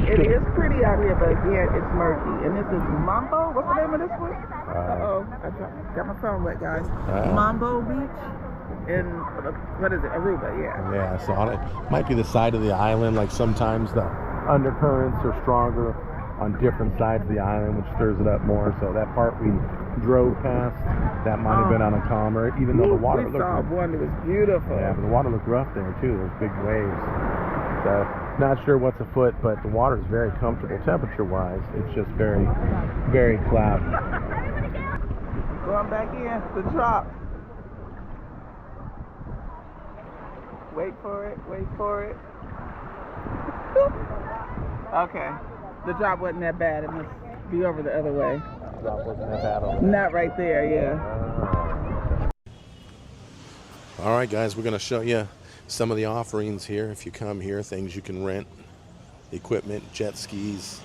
It is pretty out here, but again, it's murky. And this is Mambo. What's the name of this one? Uh-oh. I got my phone wet, guys. Mambo Beach in, what is it? Aruba, yeah. Yeah, so it might be the side of the island. Like sometimes the undercurrents are stronger on different sides of the island, which stirs it up more. So that part we drove past, that might have been on a calmer, even though the water looked rough. One that was beautiful. Yeah, but the water looked rough there too. There's big waves. So not sure what's afoot, but the water is very comfortable temperature-wise. It's just very, very cloudy. Going back in, the drop. Wait for it, wait for it. Okay. The drop wasn't that bad. It must be over the other way. The drop wasn't that bad over there. Not right there, yeah. All right, guys, we're going to show you some of the offerings here. If you come here, things you can rent, equipment, jet skis.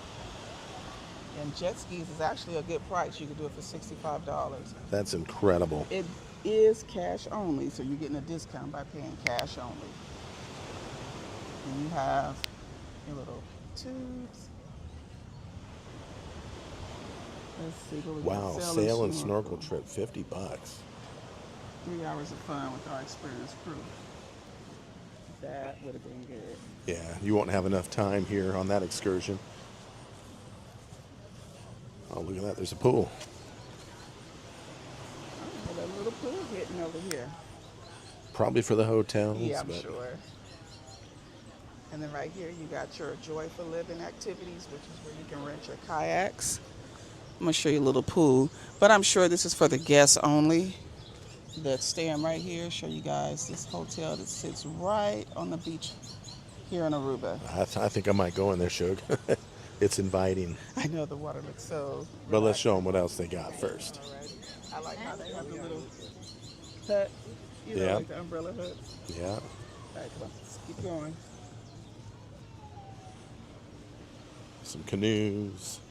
And jet skis is actually a good price. You can do it for $65. That's incredible. It is cash only, so you're getting a discount by paying cash only. And you have your little tubes. Let's see what we got. Wow, sail and snorkel trip, $50. 3 hours of fun with our experienced crew. That would have been good. Yeah, you won't have enough time here on that excursion. Oh, look at that, there's a pool. Oh, that little pool hitting over here. Probably for the hotels. Yeah, I'm sure. And then right here, you got your Joyful Living activities, which is where you can rent your kayaks. I'm going to show you a little pool, but I'm sure this is for the guests only that's staying right here. Show you guys this hotel that sits right on the beach here in Aruba. I think I might go in there, Shug. It's inviting. I know the water looks so But let's show them what else they got first. I like how they have the little hut, you know, like the umbrella hut. Yeah. All right, come on, let's keep going. Some canoes.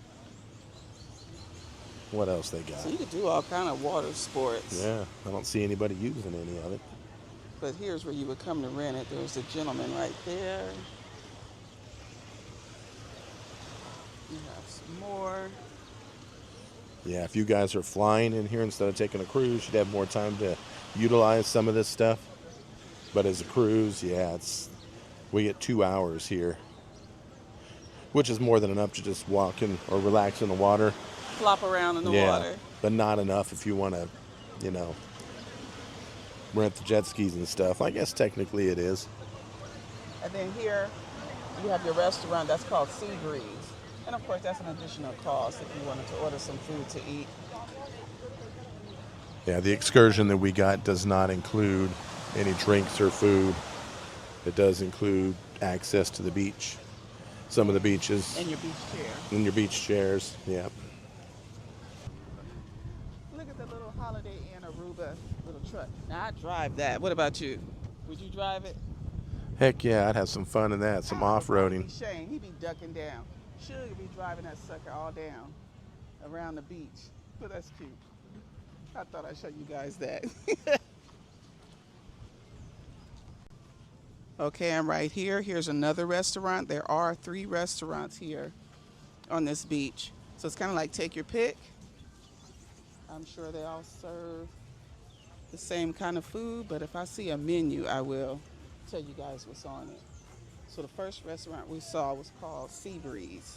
What else they got? So you could do all kind of water sports. Yeah, I don't see anybody using any of it. But here's where you would come to rent it. There's the gentleman right there. You have some more. Yeah, if you guys are flying in here instead of taking a cruise, you'd have more time to utilize some of this stuff. But as a cruise, yeah, we get 2 hours here, which is more than enough to just walk in or relax in the water. Flop around in the water. But not enough if you want to, you know, rent the jet skis and stuff. I guess technically it is. And then here you have your restaurant that's called Stingrays. And of course that's an additional cost if you wanted to order some food to eat. Yeah, the excursion that we got does not include any drinks or food. It does include access to the beach. Some of the beaches. And your beach chair. And your beach chairs, yeah. Look at the little Holiday Inn Aruba little truck. Now I drive that. What about you? Would you drive it? Heck yeah, I'd have some fun in that, some off-roading. Shane, he'd be ducking down. Shug be driving that sucker all down around the beach. But that's cute. I thought I'd show you guys that. Okay, I'm right here. Here's another restaurant. There are 3 restaurants here on this beach. So it's kind of like take your pick. I'm sure they all serve the same kind of food, but if I see a menu, I will tell you guys what's on it. So the first restaurant we saw was called Sea Breeze.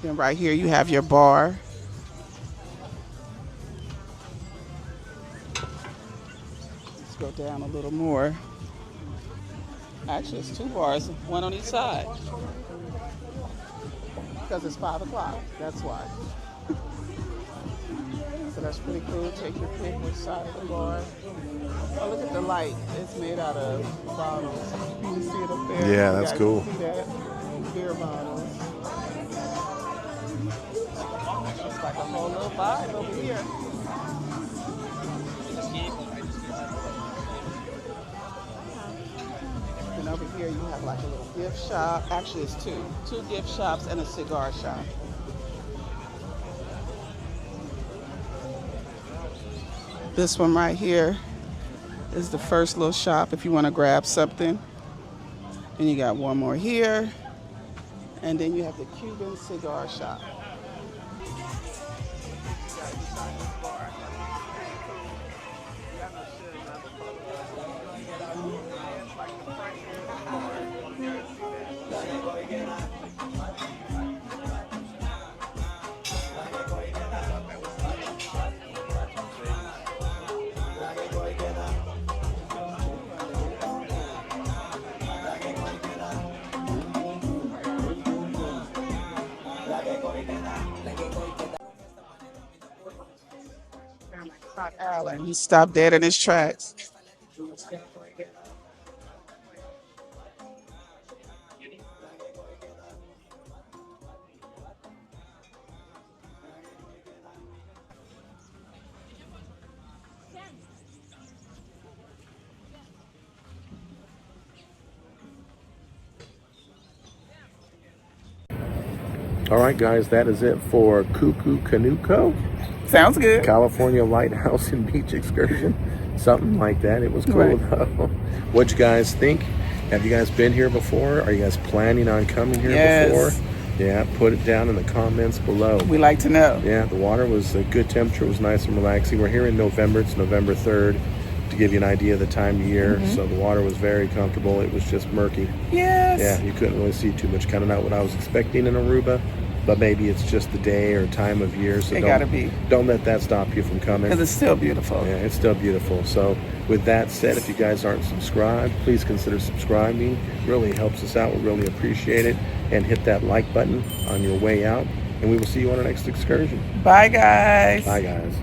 Then right here you have your bar. Let's go down a little more. Actually, it's 2 bars, one on each side. Because it's 5 o'clock, that's why. So that's pretty cool. Take your pick which side of the bar. Oh, look at the light. It's made out of bottles. You can see it up there. Yeah, that's cool. See that? Beer bottles. It's like a whole little vibe over here. And over here you have like a little gift shop. Actually, it's 2 gift shops and a cigar shop. This one right here is the first little shop if you want to grab something. And you got one more here. And then you have the Cuban cigar shop. Alan, he stopped dead in his tracks. All right, guys, that is it for Cuckoo Kunuku. Sounds good. California Lighthouse and Beach Excursion. Something like that. It was cool, Right. though. What'd you guys think? Have you guys been here before? Are you guys planning on coming here before? Yeah, put it down in the comments below. We like to know. Yeah, the water was a good temperature. It was nice and relaxing. We're here in November. It's November 3rd. To give you an idea of the time of year. So the water was very comfortable. It was just murky. Yes. Yeah, you couldn't really see too much. Kind of not what I was expecting in Aruba. But maybe it's just the day or time of year. So It gotta be. Don't let that stop you from coming. Because it's still beautiful. Yeah, it's still beautiful. So with that said, if you guys aren't subscribed, please consider subscribing. It really helps us out. We really appreciate it. And hit that like button on your way out. And we will see you on our next excursion. Bye, guys. Bye, guys.